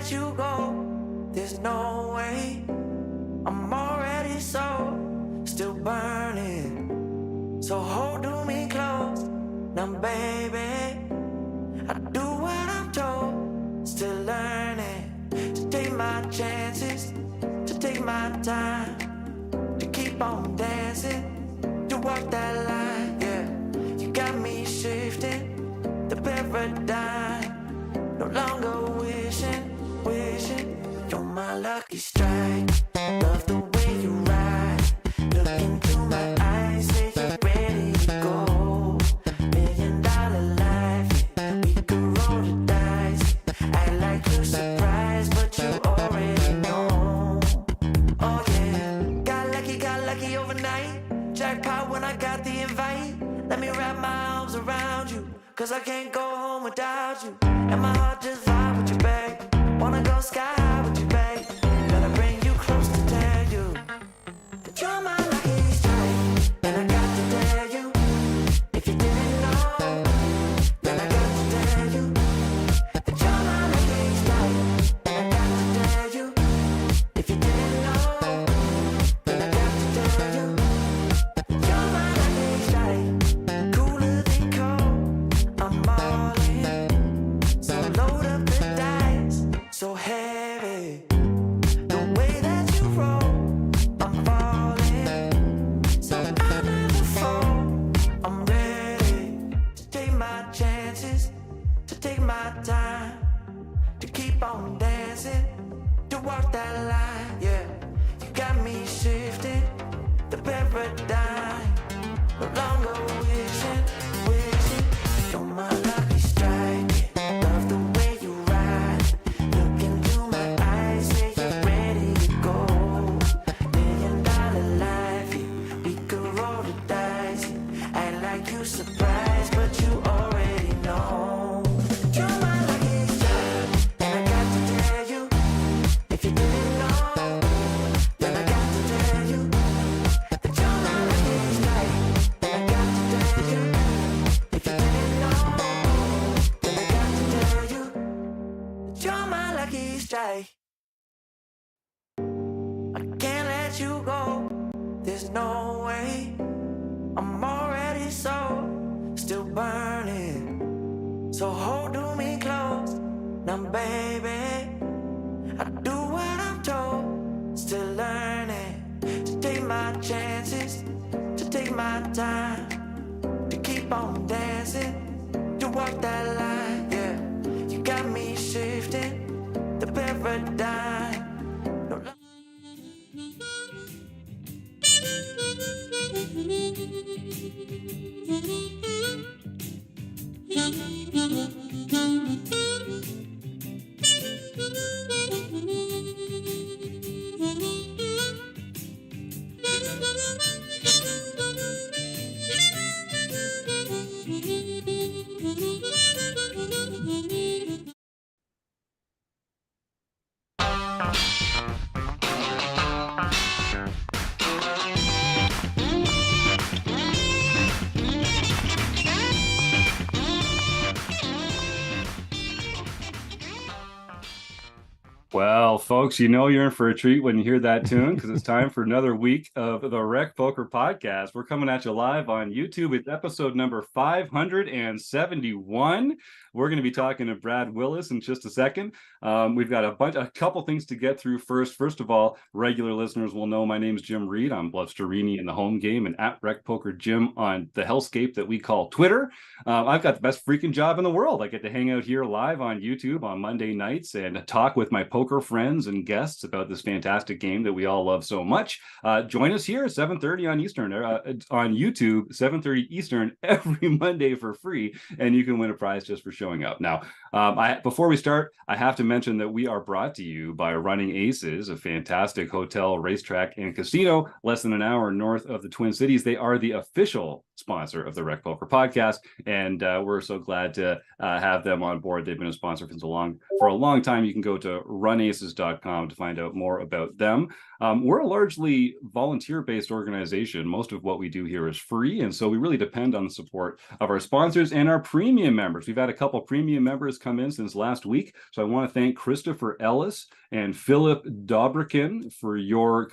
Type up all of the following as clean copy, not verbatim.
let you go. There's no way. I'm already still burning. So hold me close. Now, baby, I do what I'm told. Still learning to take my chances, to take my time, to keep on dancing, to walk that line. Yeah, you got me shifting the paradigm. No longer wishing. You're my lucky strike. Love the way you ride. Look into my eyes, say you're ready to go. $1 million life, yeah. We could roll the dice. Act like you're surprised, but you already know. Oh yeah, got lucky overnight. Jackpot when I got the invite. Let me wrap my arms around you, 'cause I can't go home without you. And my heart just vibe with you, babe. Wanna go sky high with you, babe. Gotta bring you close to tell you that you're my lucky strike. And I got to tell you, if you didn't know, then I got to tell you that you're my lucky strike. And I got to tell you, if you didn't know, then I got to tell you that you're my lucky strike. Cooler than cold, I'm all in. So load up the dice, so heavy. The way that you roll, I'm falling. So I never fall. I'm ready to take my chances, to take my time, to keep on dancing, to walk that line. Yeah, you got me shifting the paradigm. No longer wishing. You're my lucky strike. Love the way you ride. Look into my eyes, say you're ready to go. $1 million life, yeah. We could roll the dice. Act like you surprised, but you already know. You're my lucky strike. And I got to tell you, if you didn't know, then I got to tell you that you're my lucky strike. And I got to tell you, if you didn't know, then I got to tell you that you're my lucky strike. I can't let you go. There's no way. I'm already still burning. So hold me close. Now, baby, I do what I'm told. Still learning to take my chances, to take my time, to keep on dancing, to walk that line. Yeah, you got me shifting the paradigm. No Well, folks, you know you're in for a treat when you hear that tune, because it's time for another week of the RecPoker podcast. We're coming at you live on YouTube. It's episode number 571. We're going to be talking to Brad Willis in just a second. We've got a couple things to get through first. First of all, regular listeners will know my name is Jim Reed. I'm Bluffsterini in the home game and at RecPoker Jim on the hellscape that we call Twitter. I've got the best freaking job in the world. I get to hang out here live on YouTube on Monday nights and talk with my poker friends and guests about this fantastic game that we all love so much. Join us here at 7:30 on Eastern on YouTube, 7:30 Eastern every Monday for free, and you can win a prize just for showing up. Now, before we start, I have to mention that we are brought to you by Running Aces, a fantastic hotel, racetrack, and casino less than an hour north of the Twin Cities. They are the official sponsor of the RecPoker podcast, and we're so glad to have them on board. They've been a sponsor for a long time. You can go to runaces.com to find out more about them. We're a largely volunteer-based organization. Most of what we do here is free, and so we really depend on the support of our sponsors and our premium members. We've had a couple premium members come in since last week, so I want to thank Christopher Ellis and Philip Dobrikin for your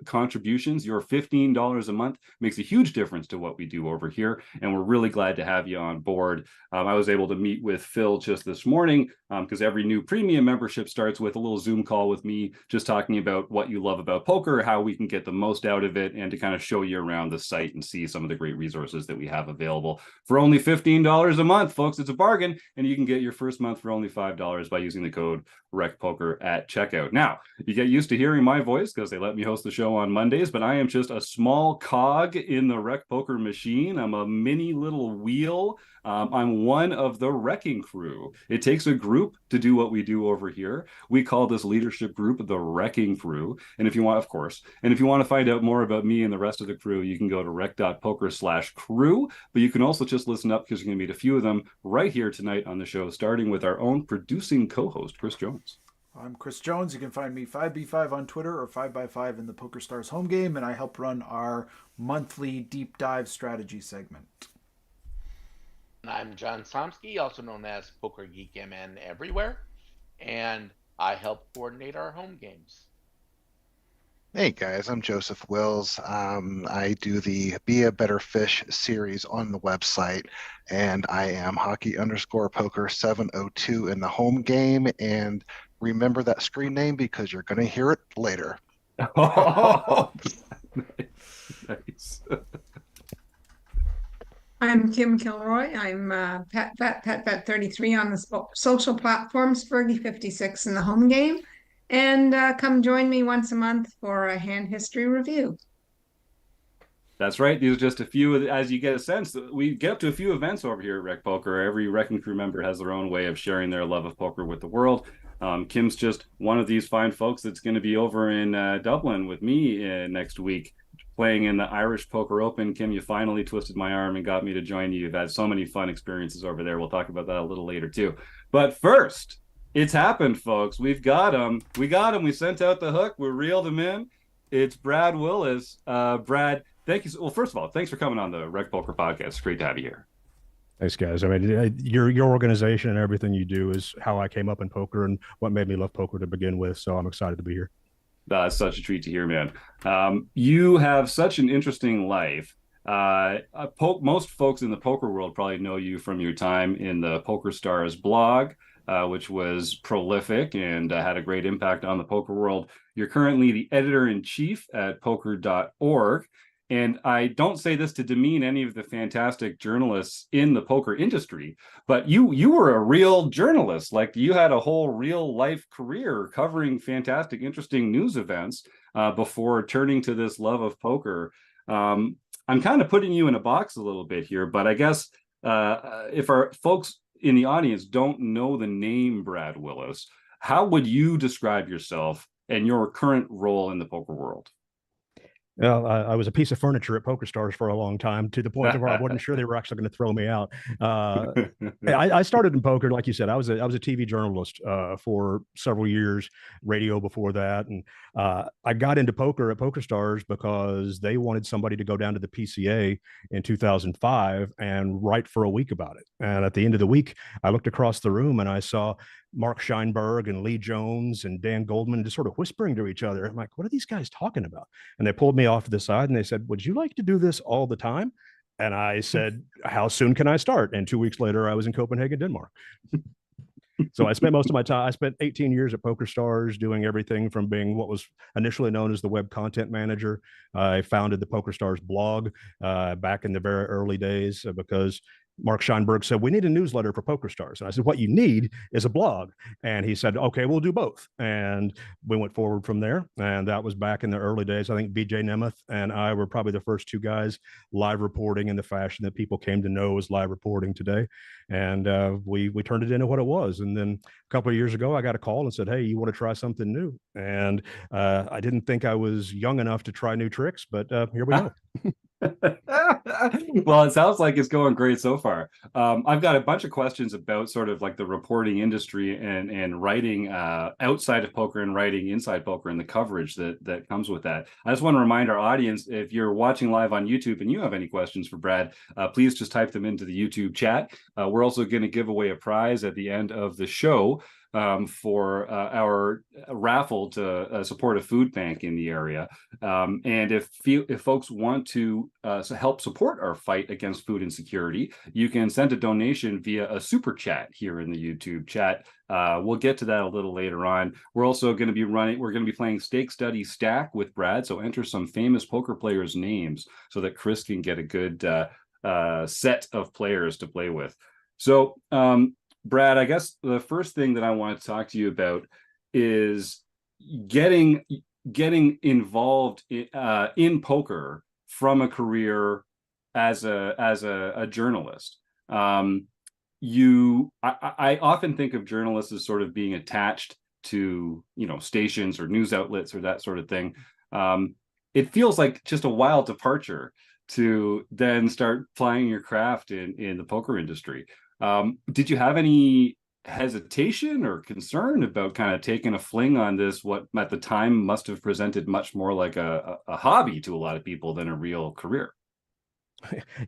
contributions. Your $15 a month makes a huge difference to what we do over here, and we're really glad to have you on board. I was able to meet with Phil just this morning because every new premium membership starts with a little Zoom call with me, just talking about what you love about poker, how we can get the most out of it, and to kind of show you around the site and see some of the great resources that we have available for only $15 a month, folks. It's a bargain, and you can get your first month for only $5 by using the code RecPoker at checkout. Now, you get used to hearing my voice because they let me host the show on Mondays, but I am just a small cog in the RecPoker machine. I'm a mini little wheel. I'm one of the wrecking crew. It takes a group to do what we do over here. We call this leadership group the Wrecking Crew. And if you want, of course, and if you want to find out more about me and the rest of the crew, you can go to rec.poker/crew. But you can also just listen up because you're going to meet a few of them right here tonight on the show, starting with our own producing co-host, Chris Jones. I'm Chris Jones. You can find me 5B5 on Twitter or 5x5 in the PokerStars home game, and I help run our monthly deep dive strategy segment. I'm John Somsky, also known as Poker Geek MN everywhere, and I help coordinate our home games. Hey guys, I'm Joseph Wills. I do the Be a Better Fish series on the website, and I am hockey_poker 702 in the home game. And remember that screen name because you're going to hear it later. Oh, nice. I'm Kim Kilroy. I'm Pat 33 on the social platforms, Fergie56 in the home game. And come join me once a month for a hand history review. That's right. These are just a few, as you get a sense, we get up to a few events over here at RecPoker. Every Wrecking Crew member has their own way of sharing their love of poker with the world. Kim's just one of these fine folks that's going to be over in Dublin with me next week, playing in the Irish Poker Open. Kim, you finally twisted my arm and got me to join you. You've had so many fun experiences over there. We'll talk about that a little later too. But first, it's happened, folks. We've got him. We got him. We sent out the hook. We reeled him in. It's Brad Willis. Brad, thank you. Well, first of all, thanks for coming on the RecPoker podcast. It's great to have you here. Thanks, guys. I mean, your organization and everything you do is how I came up in poker and what made me love poker to begin with. So I'm excited to be here. That's such a treat to hear, man. You have such an interesting life. Most folks in the poker world probably know you from your time in the PokerStars blog, which was prolific and had a great impact on the poker world. You're currently the editor-in-chief at poker.org. And I don't say this to demean any of the fantastic journalists in the poker industry, but you were a real journalist. Like, you had a whole real life career covering fantastic, interesting news events before turning to this love of poker. I'm kind of putting you in a box a little bit here, but I guess if our folks in the audience don't know the name Brad Willis, how would you describe yourself and your current role in the poker world? Well, I was a piece of furniture at PokerStars for a long time, to the point where I wasn't sure they were actually going to throw me out. I started in poker, like you said. I was a TV journalist for several years, radio before that, and I got into poker at PokerStars because they wanted somebody to go down to the PCA in 2005 and write for a week about it. And at the end of the week, I looked across the room and I saw Mark Scheinberg and Lee Jones and Dan Goldman just sort of whispering to each other. I'm like, what are these guys talking about? And they pulled me off to the side and they said, would you like to do this all the time? And I said, how soon can I start? And 2 weeks later, I was in Copenhagen, Denmark. So I spent most of my time, I spent 18 years at PokerStars doing everything from being what was initially known as the web content manager. I founded the PokerStars blog back in the very early days because Mark Scheinberg said, we need a newsletter for PokerStars. And I said, what you need is a blog. And he said, okay, we'll do both. And we went forward from there. And that was back in the early days. I think BJ Nemeth and I were probably the first two guys live reporting in the fashion that people came to know as live reporting today. And we turned it into what it was. And then a couple of years ago, I got a call and said, hey, you want to try something new? And I didn't think I was young enough to try new tricks, but here we go. Well, it sounds like it's going great so far. I've got a bunch of questions about sort of like the reporting industry and writing outside of poker and writing inside poker and the coverage that comes with that. I just want to remind our audience, if you're watching live on YouTube and you have any questions for Brad, please just type them into the YouTube chat. We're also going to give away a prize at the end of the show for our raffle to support a food bank in the area. And if folks want to help support our fight against food insecurity, you can send a donation via a super chat here in the YouTube chat. We'll get to that a little later on. We're also going to be playing Stake Study Stack with Brad. So enter some famous poker players' names so that Chris can get a good set of players to play with. So, Brad, I guess the first thing that I want to talk to you about is getting involved in poker from a career as a journalist. I often think of journalists as sort of being attached to, stations or news outlets or that sort of thing. It feels like just a wild departure to then start plying your craft in the poker industry. Did you have any hesitation or concern about kind of taking a fling on this, what at the time must have presented much more like a hobby to a lot of people than a real career?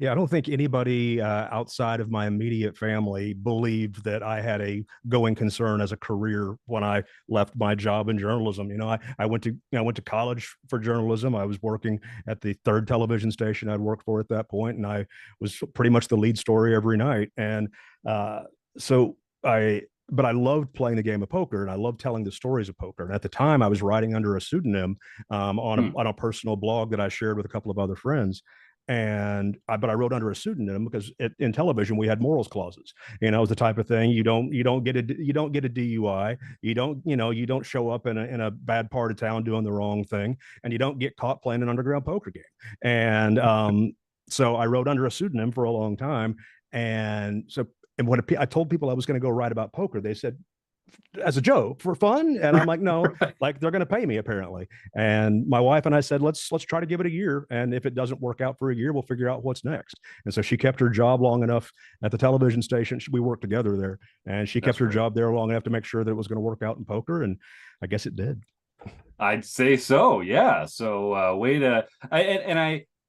Yeah, I don't think anybody outside of my immediate family believed that I had a going concern as a career when I left my job in journalism. I went to college for journalism. I was working at the third television station I'd worked for at that point, and I was pretty much the lead story every night. And but I loved playing the game of poker, and I loved telling the stories of poker. And at the time, I was writing under a pseudonym on a personal blog that I shared with a couple of other friends. But I wrote under a pseudonym because in television we had morals clauses. It was the type of thing you don't get a DUI, you don't show up in a bad part of town doing the wrong thing, and you don't get caught playing an underground poker game. And so I wrote under a pseudonym for a long time. And when I told people I was going to go write about poker, they said, as a joke, for fun. And I'm like, no, like they're going to pay me apparently. And my wife and I said, let's try to give it a year. And if it doesn't work out for a year, we'll figure out what's next. And so she kept her job long enough at the television station. We worked together there, and she kept her job there long enough to make sure that it was going to work out in poker. And I guess it did. I'd say so. Yeah. So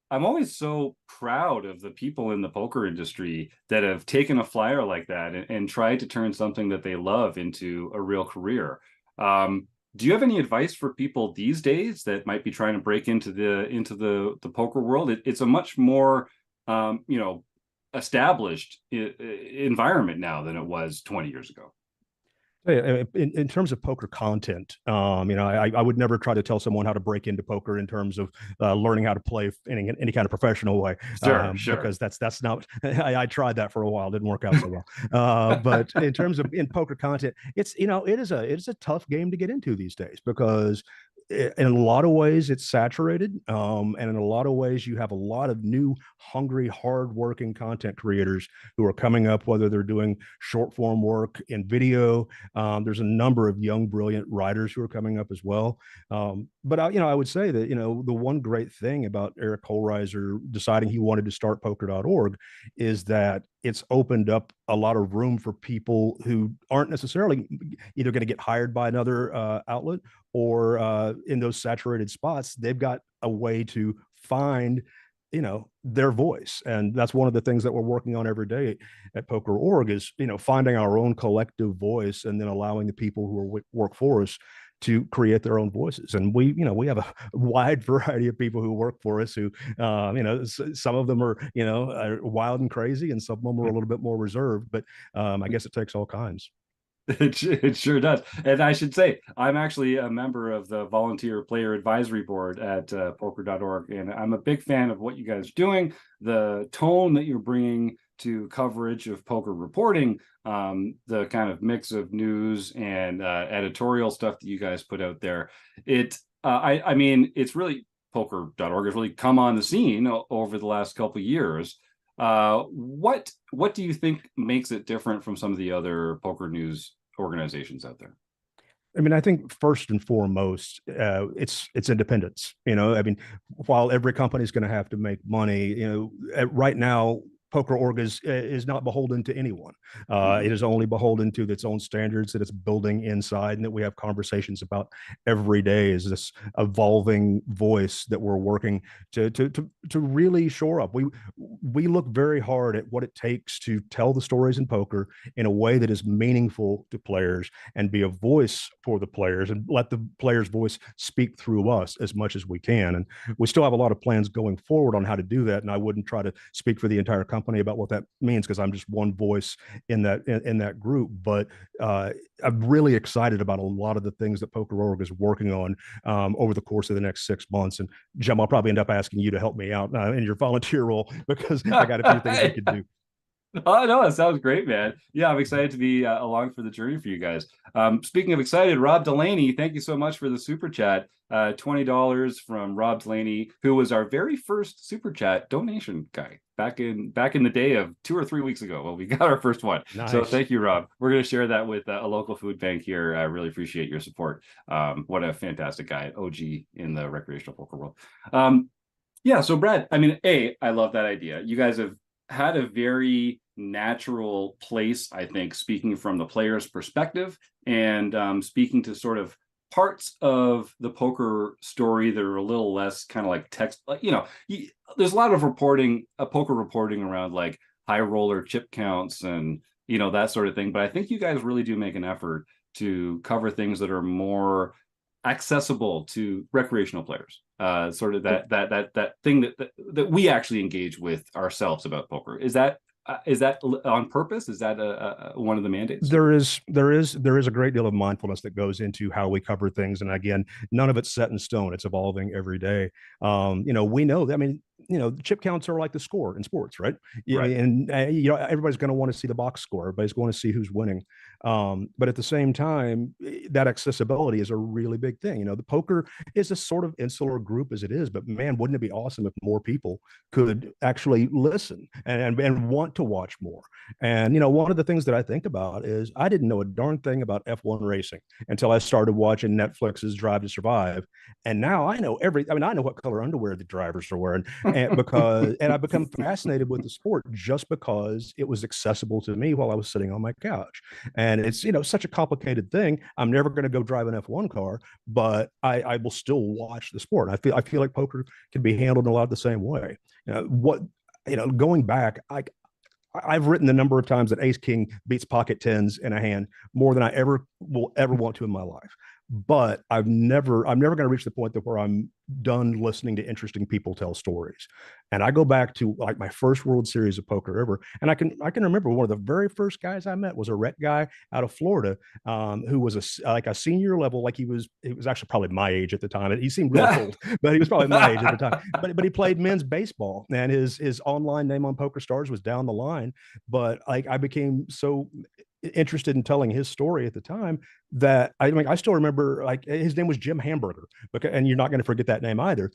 I'm always so proud of the people in the poker industry that have taken a flyer like that and tried to turn something that they love into a real career. Do you have any advice for people these days that might be trying to break into the poker world? It's a much more established environment now than it was 20 years ago. In terms of poker content, I would never try to tell someone how to break into poker in terms of learning how to play in any kind of professional way. Sure. Because that's not. I tried that for a while, didn't work out so well. But in terms of in poker content, it is a tough game to get into these days because in a lot of ways it's saturated, and in a lot of ways you have a lot of new hungry hard-working content creators who are coming up, whether they're doing short form work in video. There's a number of young brilliant writers who are coming up as well. But I would say that the one great thing about Eric Holreiser deciding he wanted to start poker.org is that it's opened up a lot of room for people who aren't necessarily either going to get hired by another outlet or in those saturated spots, they've got a way to find their voice. And that's one of the things that we're working on every day at Poker.org is finding our own collective voice and then allowing the people who work for us to create their own voices. And we have a wide variety of people who work for us who, some of them are wild and crazy, and some of them are a little bit more reserved, but I guess it takes all kinds. It sure does. And I should say, I'm actually a member of the Volunteer Player Advisory Board at poker.org, and I'm a big fan of what you guys are doing, the tone that you're bringing to coverage of poker reporting, the kind of mix of news and editorial stuff that you guys put out there. I mean, it's really, poker.org has really come on the scene over the last couple of years. What do you think makes it different from some of the other poker news organizations out there? I mean, I think first and foremost, it's independence. I mean, while every company is going to have to make money, right now, Poker Org is not beholden to anyone. It is only beholden to its own standards that it's building inside, and that we have conversations about every day. Is this evolving voice that we're working to really shore up? We look very hard at what it takes to tell the stories in poker in a way that is meaningful to players, and be a voice for the players, and let the players' voice speak through us as much as we can. And we still have a lot of plans going forward on how to do that. And I wouldn't try to speak for the entire company about what that means, because I'm just one voice in that group. But I'm really excited about a lot of the things that Poker Org is working on over the course of the next 6 months. And Jim, I'll probably end up asking you to help me out in your volunteer role, because I got a few things I could do. Oh no, it sounds great, man. Yeah, I'm excited to be along for the journey for you guys. Speaking of excited, Rob Delaney, thank you so much for the super chat. $20 from Rob Delaney, who was our very first super chat donation guy back in the day of 2 or 3 weeks ago. Well, we got our first one. Nice. So thank you, Rob. We're going to share that with a local food bank here. I really appreciate your support. What a fantastic guy, OG in the recreational poker world. Yeah, so Brad, I mean, I love that idea. You guys have had a very natural place, I think, speaking from the player's perspective, and speaking to sort of parts of the poker story that are a little less kind of like text. Like, there's a lot of poker reporting around like high roller chip counts and that sort of thing. But I think you guys really do make an effort to cover things that are more accessible to recreational players. Sort of that thing that we actually engage with ourselves about poker. Is that on purpose? Is that one of the mandates? There is a great deal of mindfulness that goes into how we cover things, and again, none of it's set in stone. It's evolving every day. We know that. I mean, chip counts are like the score in sports, right? Right. And everybody's going to want to see the box score. Everybody's going to see who's winning. But at the same time, that accessibility is a really big thing. The poker is a sort of insular group as it is, but man, wouldn't it be awesome if more people could actually listen and want to watch more? And one of the things that I think about is I didn't know a darn thing about F1 racing until I started watching Netflix's Drive to Survive, and now I know I know what color underwear the drivers are wearing, and I've become fascinated with the sport just because it was accessible to me while I was sitting on my couch. And it's such a complicated thing. I'm never going to go drive an F1 car, but I will still watch the sport. I feel like poker can be handled in a lot of the same way. Going back, I've written the number of times that Ace King beats pocket tens in a hand more than I will ever want to in my life. But I'm never going to reach the point that where I'm done listening to interesting people tell stories. And I go back to like my first World Series of poker ever, and I can remember one of the very first guys I met was a rec guy out of Florida, who was a senior level, like he was actually probably my age at the time. He seemed real old, but he was probably my age at the time. But he played men's baseball, and his online name on PokerStars was Down the Line. But like I became so interested in telling his story at the time that I still remember, like, his name was Jim Hamburger, and you're not going to forget that name either.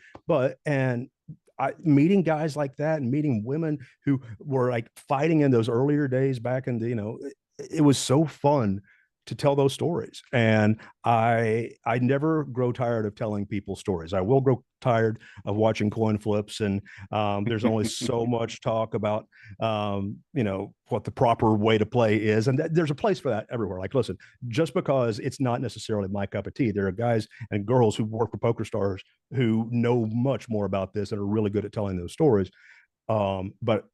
Meeting guys like that and meeting women who were like fighting in those earlier days back in the, it was so fun to tell those stories. And I never grow tired of telling people stories. I will grow tired of watching coin flips, and there's only so much talk about what the proper way to play is, and there's a place for that everywhere. Like, listen, just because it's not necessarily my cup of tea, there are guys and girls who work for PokerStars who know much more about this and are really good at telling those stories. But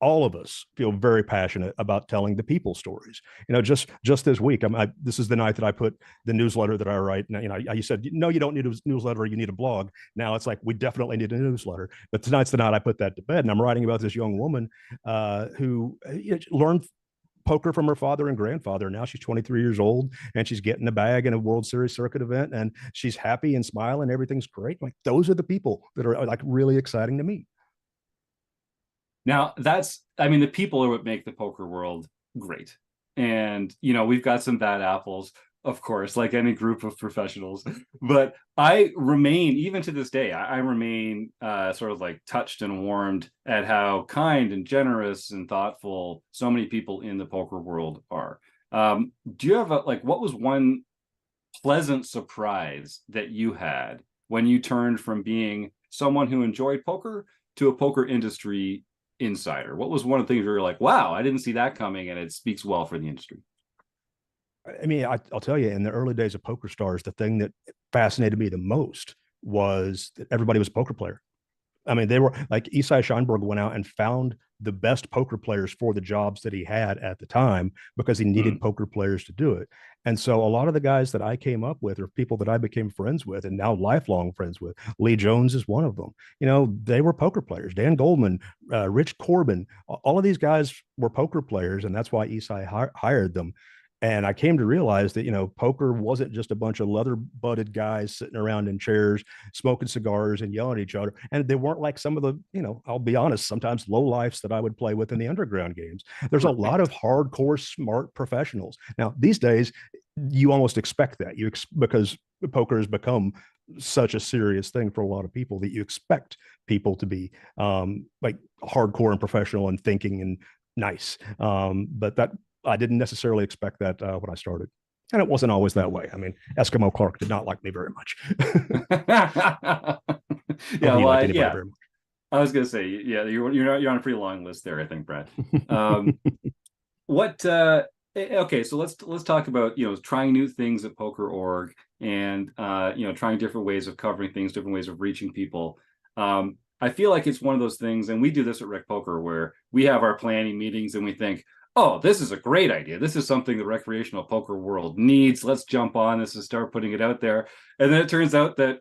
all of us feel very passionate about telling the people stories. Just this week, this is the night that I put the newsletter that I write. Now, you said, no, you don't need a newsletter, you need a blog. Now it's like, we definitely need a newsletter. But tonight's the night I put that to bed, and I'm writing about this young woman who learned poker from her father and grandfather. Now she's 23 years old, and she's getting a bag in a World Series circuit event, and she's happy and smiling. Everything's great. Like, those are the people that are like really exciting to meet. Now, the people are what make the poker world great. And, we've got some bad apples, of course, like any group of professionals. But I remain, even to this day, I remain sort of like touched and warmed at how kind and generous and thoughtful so many people in the poker world are. Do you have what was one pleasant surprise that you had when you turned from being someone who enjoyed poker to a poker industry insider? What was one of the things where you're like, wow, I didn't see that coming, and it speaks well for the industry? I mean, I'll tell you, in the early days of Poker Stars, the thing that fascinated me the most was that everybody was a poker player. I mean, they were like Isai Scheinberg went out and found the best poker players for the jobs that he had at the time because he needed poker players to do it. And so a lot of the guys that I came up with are people that I became friends with and now lifelong friends with. Lee Jones is one of them. You know, they were poker players. Dan Goldman, Rich Corbin, all of these guys were poker players, and that's why Isai hired them. And I came to realize that, you know, poker wasn't just a bunch of leather butted guys sitting around in chairs, smoking cigars and yelling at each other. And they weren't like some of the, you know, I'll be honest, sometimes low lifes that I would play with in the underground games. There's a lot of hardcore, smart professionals. Now, these days, you almost expect that because poker has become such a serious thing for a lot of people that you expect people to be like hardcore and professional and thinking and nice. But that, I didn't necessarily expect that when I started. And it wasn't always that way. I mean, Eskimo Clark did not like me very much. Yeah, well, yeah. I was gonna say, yeah, you're on a pretty long list there, I think, Brad. Okay, so let's talk about, you know, trying new things at Poker.org and you know, trying different ways of covering things, different ways of reaching people. I feel like it's one of those things, and we do this at RecPoker, where we have our planning meetings and we think, oh, this is a great idea. This is something the recreational poker world needs. Let's jump on this and start putting it out there. And then it turns out that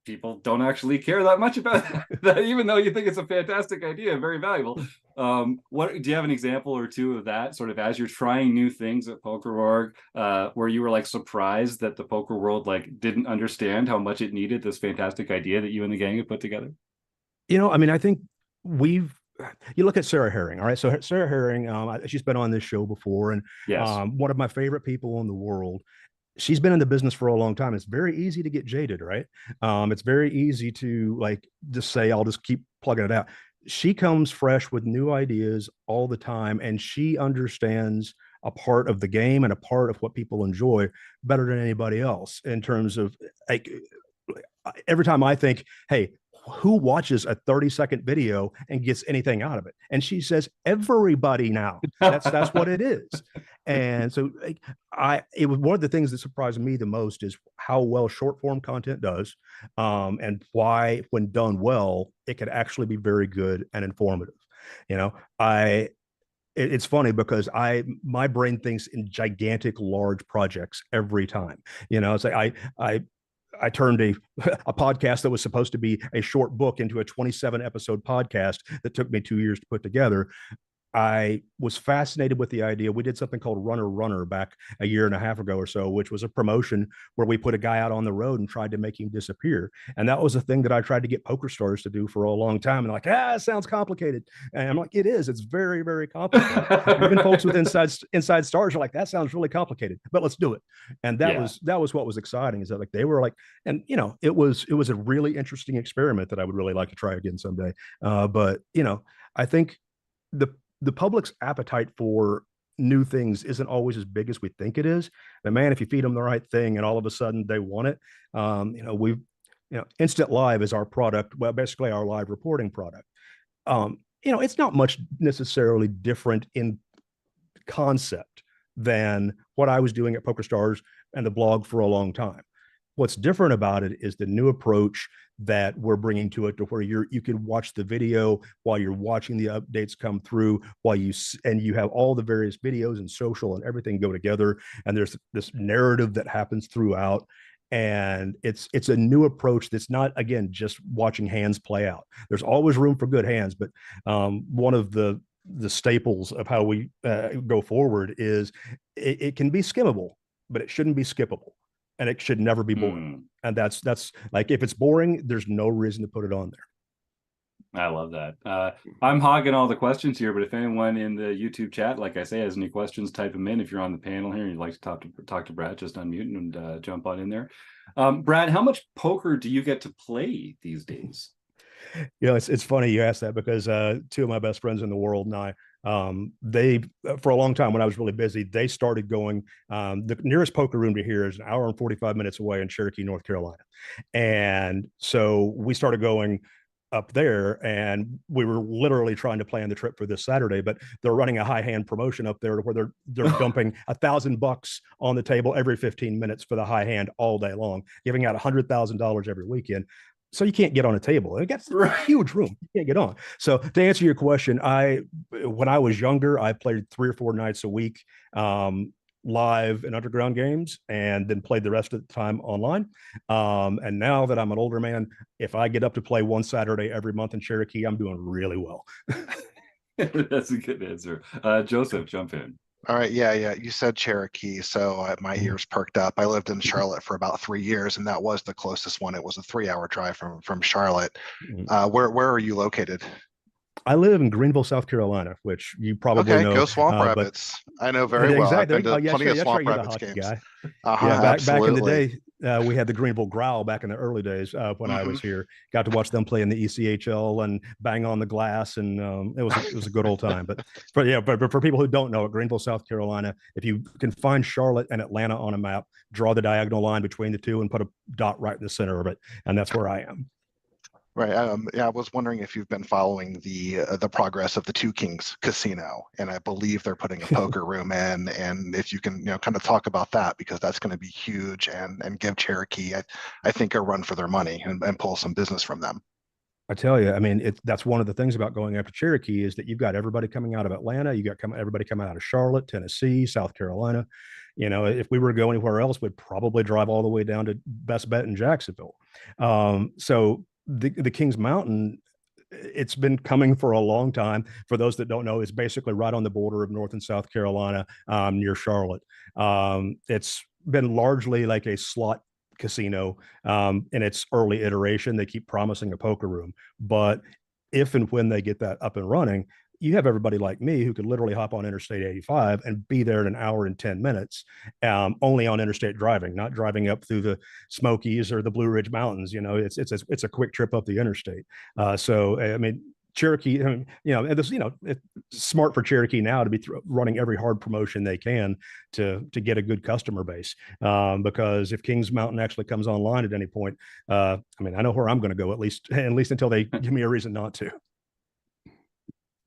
people don't actually care that much about that, even though you think it's a fantastic idea, very valuable. What do you have an example or two of that, sort of as you're trying new things at Poker.org, where you were like surprised that the poker world like didn't understand how much it needed this fantastic idea that you and the gang have put together? You know, I mean, I think you look at Sarah Herring. All right. So Sarah Herring, she's been on this show before, and yes, one of my favorite people in the world. She's been in the business for a long time. It's very easy to get jaded, right? It's very easy to like just say, I'll just keep plugging it out. She comes fresh with new ideas all the time, and she understands a part of the game and a part of what people enjoy better than anybody else in terms of like every time I think, hey, who watches a 30-second video and gets anything out of it? And she says, everybody now. That's what it is. And so it was one of the things that surprised me the most is how well short form content does, and why, when done well, it could actually be very good and informative. You know, it's funny because my brain thinks in gigantic, large projects every time. You know, it's like I turned a podcast that was supposed to be a short book into a 27 episode podcast that took me 2 years to put together. I was fascinated with the idea. We did something called Runner back a year and a half ago or so, which was a promotion where we put a guy out on the road and tried to make him disappear. And that was a thing that I tried to get Poker Stars to do for a long time. And like, it sounds complicated. And I'm like, it is. It's very, very complicated. Even folks with inside stars are like, that sounds really complicated, but let's do it. And that was what was exciting, is that like they were like, and you know, it was a really interesting experiment that I would really like to try again someday. But you know, I think the public's appetite for new things isn't always as big as we think it is. And man, if you feed them the right thing and all of a sudden they want it, you know, Instant Live is our product. Well, basically our live reporting product. You know, it's not much necessarily different in concept than what I was doing at Poker Stars and the blog for a long time. What's different about it is the new approach that we're bringing to it, to where you can watch the video while you're watching the updates come through, and you have all the various videos and social and everything go together, and there's this narrative that happens throughout. And it's a new approach that's not, again, just watching hands play out. There's always room for good hands, but one of the staples of how we go forward is it can be skimmable, but it shouldn't be skippable. And it should never be boring. And that's like, if it's boring, there's no reason to put it on there. I love that. I'm hogging all the questions here, but if anyone in the YouTube chat, like I say, has any questions, type them in. If you're on the panel here and you'd like to talk to Brad, just unmute and jump on in there. Brad, how much poker do you get to play these days? You know, it's funny you asked that, because two of my best friends in the world and They for a long time when I was really busy, they started going. The nearest poker room to here is an hour and 45 minutes away in Cherokee, North Carolina, and so we started going up there, and we were literally trying to plan the trip for this Saturday, but they're running a high hand promotion up there where they're dumping $1,000 on the table every 15 minutes for the high hand all day long, giving out $100,000 every weekend. So you can't get on a table. It gets a huge room. You can't get on. So to answer your question, when I was younger, I played 3 or 4 nights a week. Live and underground games, and then played the rest of the time online. And now that I'm an older man, if I get up to play one Saturday every month in Cherokee, I'm doing really well. That's a good answer. Joseph, jump in. All right, yeah. You said Cherokee, so my ears perked up. I lived in Charlotte for about 3 years, and that was the closest one. It was a 3-hour drive from Charlotte. Where are you located? I live in Greenville, South Carolina, which you probably know. Go Swamp Rabbits. I know very well. Exactly. I've been to plenty of Swamp Rabbits games. Guy. Yeah, back in the day, we had the Greenville Growl back in the early days when I was here. Got to watch them play in the ECHL and bang on the glass, and it was a good old time. But for people who don't know it, Greenville, South Carolina, if you can find Charlotte and Atlanta on a map, draw the diagonal line between the two and put a dot right in the center of it, and that's where I am. Right. I was wondering if you've been following the progress of the Two Kings Casino, and I believe they're putting a poker room in, and if you can, kind of talk about that, because that's going to be huge and give Cherokee, I think, a run for their money and pull some business from them. I tell you, I mean, that's one of the things about going after Cherokee is that you've got everybody coming out of Atlanta, you got everybody coming out of Charlotte, Tennessee, South Carolina. If we were to go anywhere else, we'd probably drive all the way down to Best Bet in Jacksonville. So the Kings Mountain, it's been coming for a long time. For those that don't know, it's basically right on the border of North and South Carolina, near Charlotte. It's been largely like a slot casino in its early iteration. They keep promising a poker room, but if and when they get that up and running, you have everybody like me who could literally hop on Interstate 85 and be there in an hour and 10 minutes, only on interstate driving, not driving up through the Smokies or the Blue Ridge Mountains. It's a quick trip up the interstate. So, I mean, Cherokee, it's smart for Cherokee now to be running every hard promotion they can to get a good customer base. Because if Kings Mountain actually comes online at any point, I know where I'm going to go, at least until they give me a reason not to.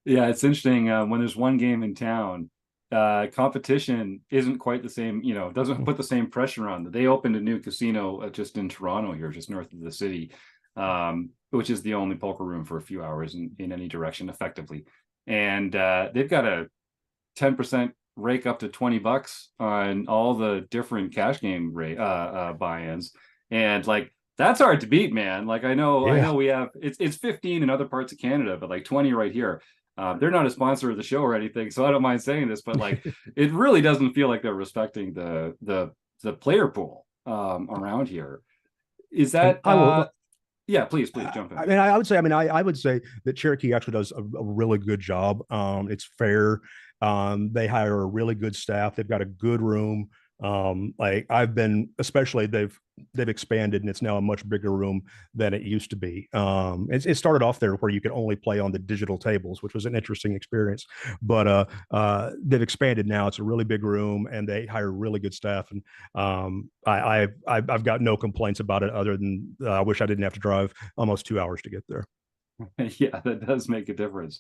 Yeah, it's interesting. When there's one game in town, competition isn't quite the same, doesn't put the same pressure on. They opened a new casino just in Toronto here, just north of the city, which is the only poker room for a few hours in any direction effectively. And they've got a 10% rake up to $20 on all the different cash game buy-ins. And that's hard to beat, man. I know we have, it's 15 in other parts of Canada, but 20 right here. They're not a sponsor of the show or anything, so I don't mind saying this, but it really doesn't feel like they're respecting the player pool around here. Is that yeah, please jump in. I would say that Cherokee actually does a really good job. It's fair. They hire a really good staff. They've got a good room. They've expanded, and it's now a much bigger room than it used to be. It started off there where you could only play on the digital tables, which was an interesting experience, but they've expanded now. It's a really big room, and they hire really good staff. And I've got no complaints about it, other than I wish I didn't have to drive almost 2 hours to get there. Yeah, that does make a difference.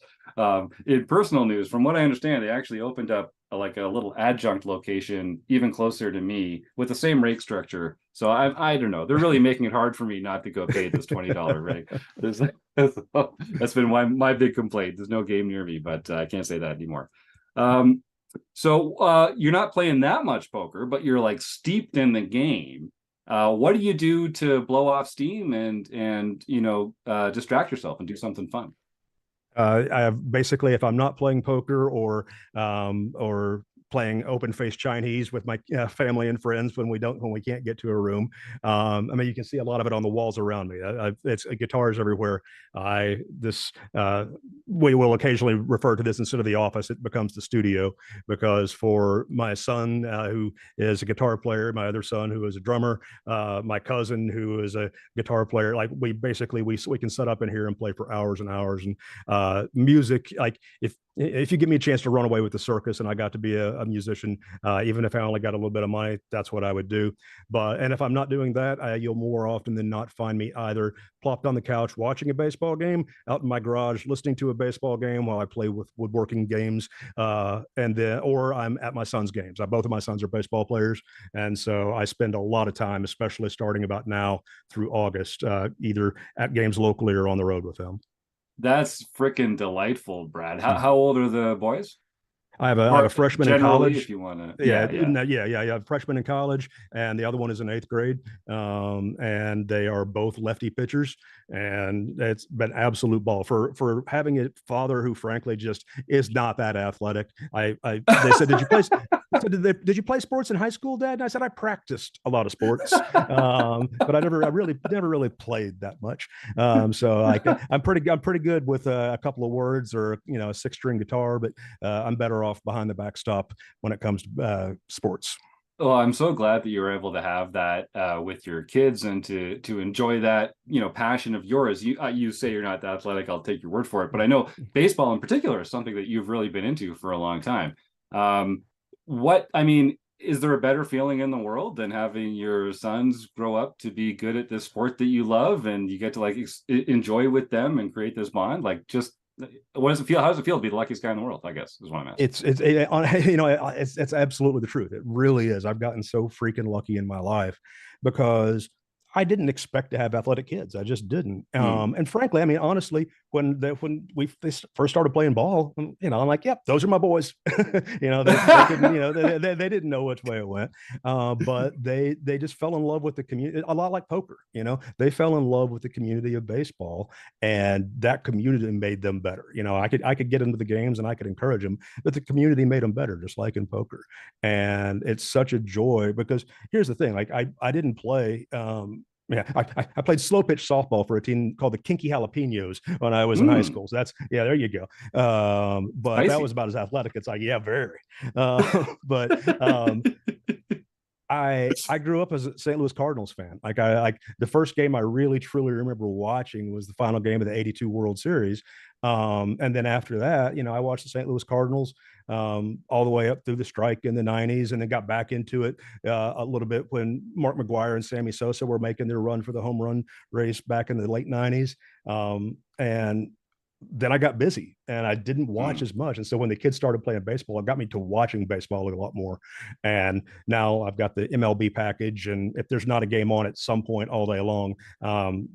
In personal news, from what I understand, they actually opened up a little adjunct location even closer to me with the same rate structure. So I don't know. They're really making it hard for me not to go pay this $20 rate. That's been my big complaint. There's no game near me, but I can't say that anymore. So you're not playing that much poker, but you're steeped in the game. What do you do to blow off steam and distract yourself and do something fun? I have basically, if I'm not playing poker or playing open face Chinese with my family and friends when we can't get to a room. You can see a lot of it on the walls around me. It's guitars everywhere. We will occasionally refer to this, instead of the office, it becomes the studio, because for my son, who is a guitar player, my other son, who is a drummer, my cousin, who is a guitar player, we can set up in here and play for hours and hours. And music, if if you give me a chance to run away with the circus and I got to be a musician, even if I only got a little bit of money, that's what I would do. And if I'm not doing that, you'll more often than not find me either plopped on the couch watching a baseball game, out in my garage listening to a baseball game while I play with woodworking games, or I'm at my son's games. Both of my sons are baseball players, and so I spend a lot of time, especially starting about now through August, either at games locally or on the road with them. That's freaking delightful, Brad. How old are the boys? I have a freshman in college. If you want to, yeah. Freshman in college, and the other one is in 8th grade. And they are both lefty pitchers, and it's been absolute ball for having a father who, frankly, just is not that athletic. They said, "Did you play?" Did you play sports in high school, Dad? And I said, I practiced a lot of sports, but I never really played that much. So I'm pretty good with a couple of words or a 6-string guitar, but I'm better off behind the backstop when it comes to sports. Well, I'm so glad that you were able to have that with your kids and to enjoy that, passion of yours. You say you're not that athletic. I'll take your word for it. But I know baseball in particular is something that you've really been into for a long time. Is there a better feeling in the world than having your sons grow up to be good at this sport that you love and you get to enjoy with them and create this bond? What does it feel? How does it feel to be the luckiest guy in the world? I guess is what I'm asking. It's absolutely the truth. It really is. I've gotten so freaking lucky in my life because I didn't expect to have athletic kids. I just didn't. And frankly, honestly, when we first started playing ball, I'm like, yep, those are my boys. they didn't know which way it went, but they just fell in love with the community, a lot like poker. They fell in love with the community of baseball, and that community made them better. I could get into the games and I could encourage them, but the community made them better, just like in poker. And it's such a joy because here's the thing: I didn't play. I played slow pitch softball for a team called the Kinky Jalapenos when I was in high school. So there you go. But Spicy. That was about as athletic. It's very. I grew up as a St. Louis Cardinals fan. The first game I really truly remember watching was the final game of the '82 World Series. And then after that, I watched the St. Louis Cardinals all the way up through the strike in the '90s, and then got back into it a little bit when Mark McGwire and Sammy Sosa were making their run for the home run race back in the late '90s. And then I got busy and I didn't watch as much. And so when the kids started playing baseball, it got me to watching baseball a lot more. And now I've got the MLB package. And if there's not a game on at some point all day long,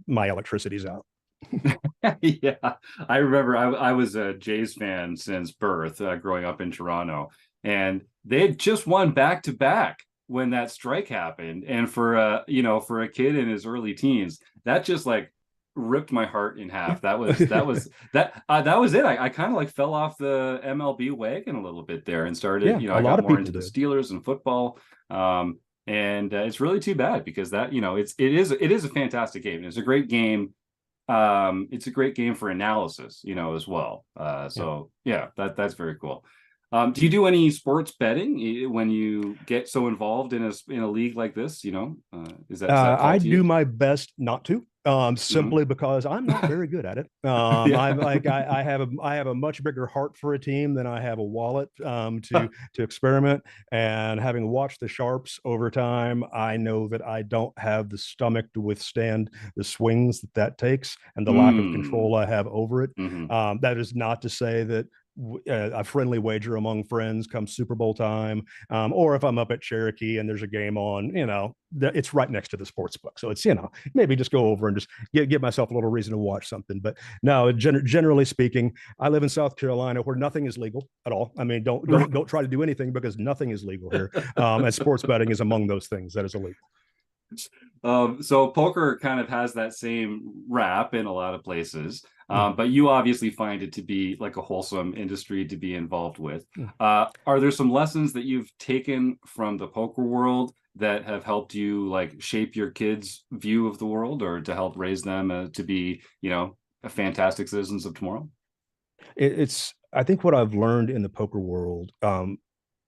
my electricity's out. Yeah, I remember I was a Jays fan since birth, growing up in Toronto, and they had just won back-to-back when that strike happened. And for a kid in his early teens, that just ripped my heart in half. That was it. I kind of fell off the MLB wagon a little bit there and started, I got more into the Steelers and football. And it's really too bad because that, it is a fantastic game. It's a great game. It's a great game for analysis, as well. That's very cool. Do you do any sports betting when you get so involved in a league like this? Is that I do my best not to. Simply because I'm not very good at it. I have a much bigger heart for a team than I have a wallet to experiment. And having watched the Sharps over time, I know that I don't have the stomach to withstand the swings that takes and the lack of control I have over it. That is not to say that a friendly wager among friends come Super Bowl time, or if I'm up at Cherokee and there's a game on, it's right next to the sports book. So it's, maybe just go over and just give myself a little reason to watch something. But no, generally speaking, I live in South Carolina where nothing is legal at all. Don't try to do anything because nothing is legal here. And sports betting is among those things that is illegal. So poker kind of has that same rap in a lot of places. But you obviously find it to be like a wholesome industry to be involved with. Are there some lessons that you've taken from the poker world that have helped you shape your kids' view of the world, or to help raise them to be, a fantastic citizens of tomorrow? I think what I've learned in the poker world, and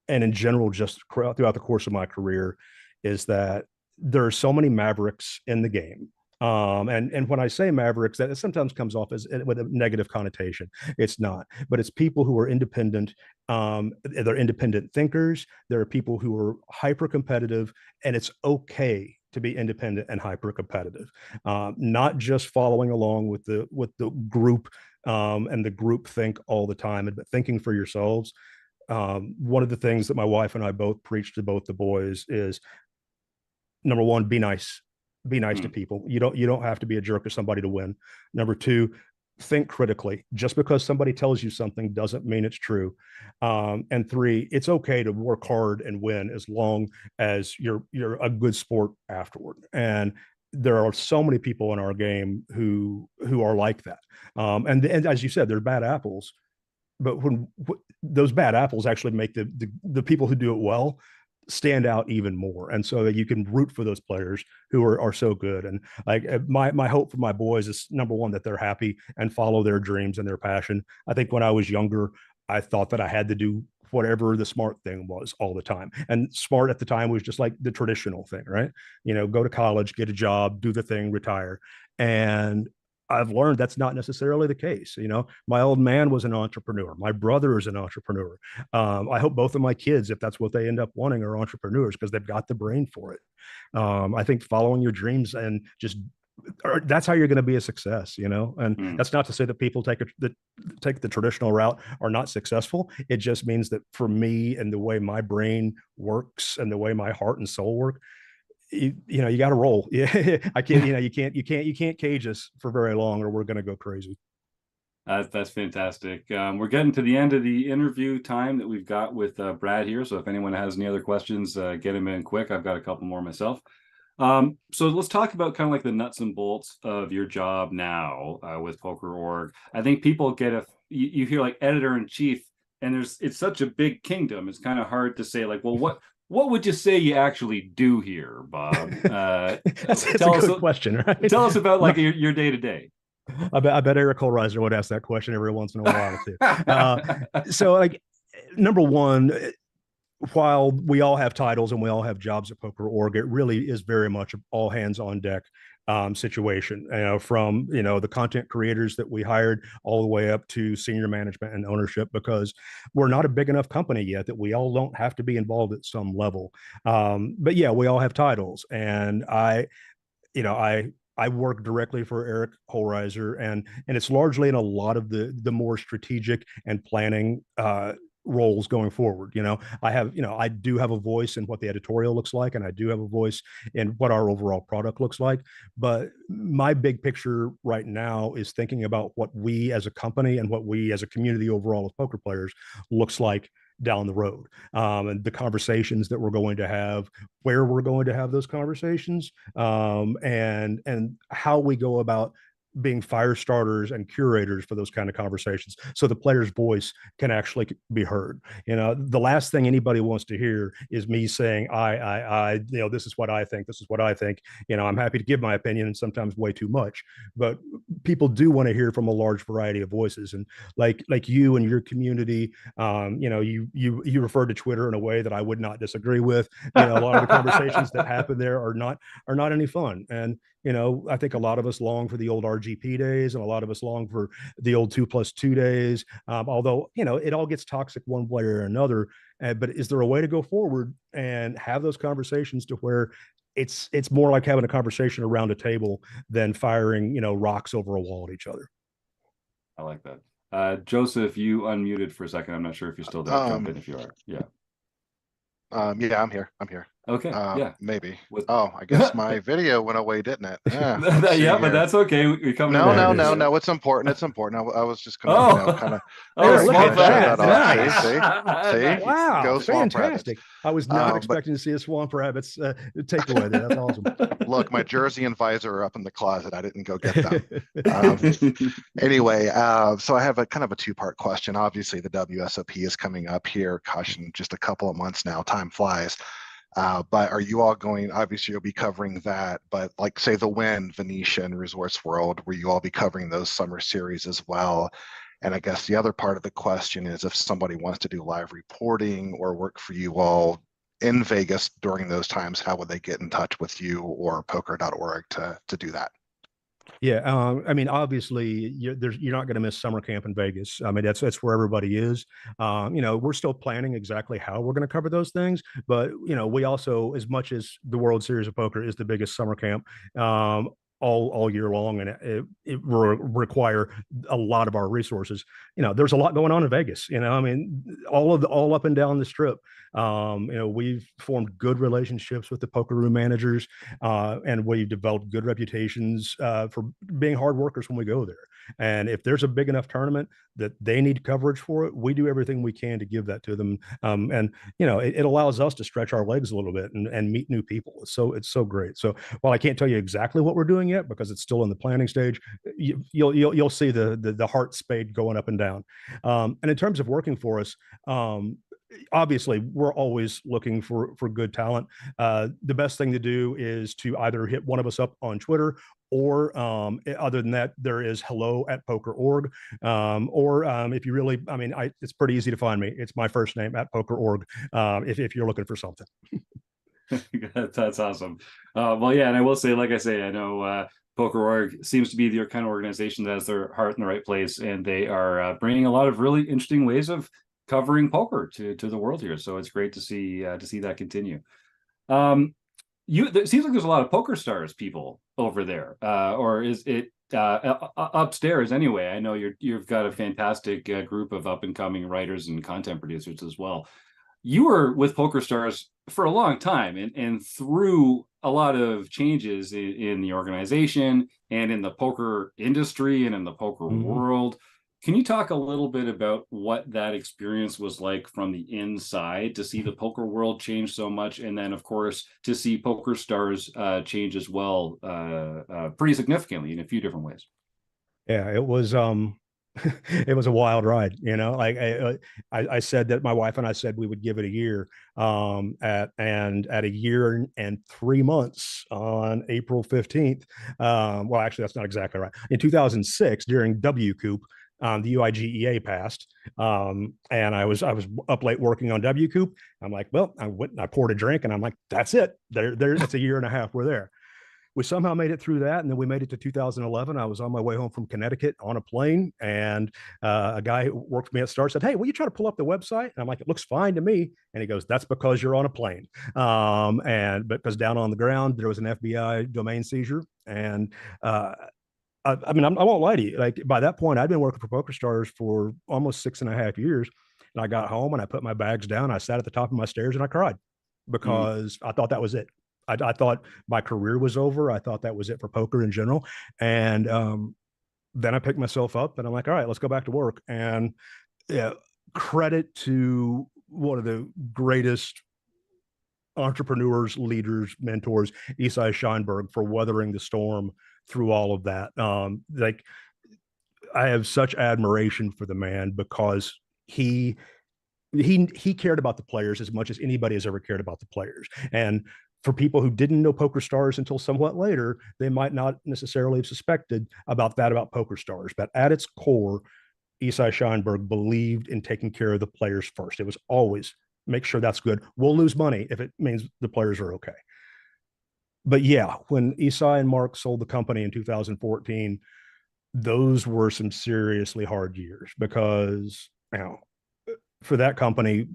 in general, just throughout the course of my career, is that there are so many mavericks in the game. And when I say mavericks, that sometimes comes off as with a negative connotation. It's not, but it's people who are independent. They're independent thinkers. There are people who are hyper competitive, and it's okay to be independent and hyper competitive, not just following along with the group and the group think all the time, but thinking for yourselves. One of the things that my wife and I both preach to both the boys is, number one, be nice. Be nice to people. You don't have to be a jerk to somebody to win. Number two, think critically. Just because somebody tells you something doesn't mean it's true. And three, it's okay to work hard and win as long as you're a good sport afterward. And there are so many people in our game who are like that. And as you said, they're bad apples. But when those bad apples actually make the people who do it well stand out even more, and so that you can root for those players who are so good. And like my hope for my boys is, number one, that they're happy and follow their dreams and their passion. I think when I was younger, I thought that I had to do whatever the smart thing was all the time, and smart at the time was just like the traditional thing, right? Go to college, get a job, do the thing, retire. And I've learned that's not necessarily the case. My old man was an entrepreneur. My brother is an entrepreneur. I hope both of my kids, if that's what they end up wanting, are entrepreneurs, because they've got the brain for it. I think following your dreams and just that's how you're going to be a success, and that's not to say that people take the traditional route are not successful. It just means that for me and the way my brain works and the way my heart and soul work, you got to roll. Yeah, I can't. You can't cage us for very long, or we're going to go crazy. That's fantastic. We're getting to the end of the interview time that we've got with Brad here. So if anyone has any other questions, get them in quick. I've got a couple more myself. So let's talk about kind of like the nuts and bolts of your job now with Poker.org. I think people get you hear like editor in chief, and it's such a big kingdom. It's kind of hard to say like, well, what would you say you actually do here, Bob? That's a good question, right? Tell us about like your day to day. I bet Eric Holreiser would ask that question every once in a while too. So like, number one, while we all have titles and we all have jobs at Poker.org, it really is very much all hands on deck situation, from the content creators that we hired all the way up to senior management and ownership, because we're not a big enough company yet that we all don't have to be involved at some level. But yeah, we all have titles, and I work directly for Eric Holreiser, and it's largely in a lot of the more strategic and planning roles going forward. I do have a voice in what the editorial looks like, and I do have a voice in what our overall product looks like. But my big picture right now is thinking about what we as a company and what we as a community overall of poker players looks like down the road, and the conversations that we're going to have, where we're going to have those conversations, and how we go about being fire starters and curators for those kind of conversations, so the player's voice can actually be heard. The last thing anybody wants to hear is me saying, I, this is what I think, this is what I think. I'm happy to give my opinion, and sometimes way too much, but people do want to hear from a large variety of voices. And like you and your community, you referred to Twitter in a way that I would not disagree with. A lot of the conversations that happen there are not any fun. And I think a lot of us long for the old RGP days, and a lot of us long for the old 2+2 days. Although, it all gets toxic one way or another. But is there a way to go forward and have those conversations to where it's more like having a conversation around a table than firing, rocks over a wall at each other? I like that. Joseph, you unmuted for a second. I'm not sure if you're still there. Jump in if you are. Yeah. Yeah, I'm here. Okay. Yeah. Maybe. I guess my video went away, didn't it? Yeah, but that's okay. We come. No. It's important. I was just going to kind of. Look at that. Nice. See? Wow. Go Swamp Fantastic. I was not expecting to see a Swamp Rabbits takeaway there. That's awesome. Look, my jersey and visor are up in the closet. I didn't go get them. Anyway, so I have a kind of a two-part question. Obviously, the WSOP is coming up here, gosh, in just a couple of months now. Time flies. But are you all going, obviously you'll be covering that, but like say the Wynn, Venetia, and Resorts World, will you all be covering those summer series as well? And I guess the other part of the question is, if somebody wants to do live reporting or work for you all in Vegas during those times, how would they get in touch with you or poker.org to do that? Yeah, I mean, obviously, you're not going to miss summer camp in Vegas. I mean, that's where everybody is. We're still planning exactly how we're going to cover those things, but we also, as much as the World Series of Poker is the biggest summer camp, all year long, and it will require a lot of our resources. There's a lot going on in Vegas. I mean, all up and down the strip. We've formed good relationships with the poker room managers, and we've developed good reputations for being hard workers when we go there. And if there's a big enough tournament that they need coverage for it, we do everything we can to give that to them. And it allows us to stretch our legs a little bit and meet new people. It's so great. So while I can't tell you exactly what we're doing yet because it's still in the planning stage, you'll see the heart spade going up and down. And in terms of working for us, obviously we're always looking for good talent. The best thing to do is to either hit one of us up on Twitter, or other than that, there is hello@poker.org. Or if you really, I mean, it's pretty easy to find me. It's my first name @poker.org, if you're looking for something. That's awesome. Well, yeah, and I will say, like I say, I know Poker.org seems to be the kind of organization that has their heart in the right place, and they are bringing a lot of really interesting ways of covering poker to the world here. So it's great to see that continue. It seems like there's a lot of Poker Stars people over there, or is it upstairs anyway? I know you've got a fantastic group of up and coming writers and content producers as well. You were with Poker Stars for a long time, and through a lot of changes in the organization and in the poker industry and in the poker world. Can you talk a little bit about what that experience was like from the inside to see the poker world change so much, and then of course to see Poker Stars change as well, pretty significantly in a few different ways? Yeah, it was it was a wild ride. Like I said that my wife and I said we would give it a year, at a year and 3 months on April 15th. Well, actually, that's not exactly right. In 2006, during WCOOP, the UIGEA passed, and I was up late working on WCOOP. I'm like, well, I went and I poured a drink, and I'm like, that's it. It's a year and a half. We're there. We somehow made it through that, and then we made it to 2011. I was on my way home from Connecticut on a plane, and a guy who worked for me at Star said, "Hey, will you try to pull up the website?" And I'm like, "It looks fine to me." And he goes, "That's because you're on a plane." And because down on the ground there was an FBI domain seizure, and I mean, I won't lie to you. Like by that point, I'd been working for Poker Stars for almost 6.5 years, and I got home and I put my bags down. I sat at the top of my stairs and I cried because I thought that was it. I thought my career was over. I thought that was it for poker in general. And then I picked myself up and I'm like, all right, let's go back to work. And yeah, credit to one of the greatest entrepreneurs, leaders, mentors, Isai Scheinberg, for weathering the storm through all of that. Like I have such admiration for the man because he cared about the players as much as anybody has ever cared about the players. And for people who didn't know Poker Stars until somewhat later, they might not necessarily have suspected about Poker Stars. But at its core, Isai Scheinberg believed in taking care of the players first. It was always make sure that's good. We'll lose money if it means the players are okay. But yeah, when Isai and Mark sold the company in 2014, those were some seriously hard years because for that company,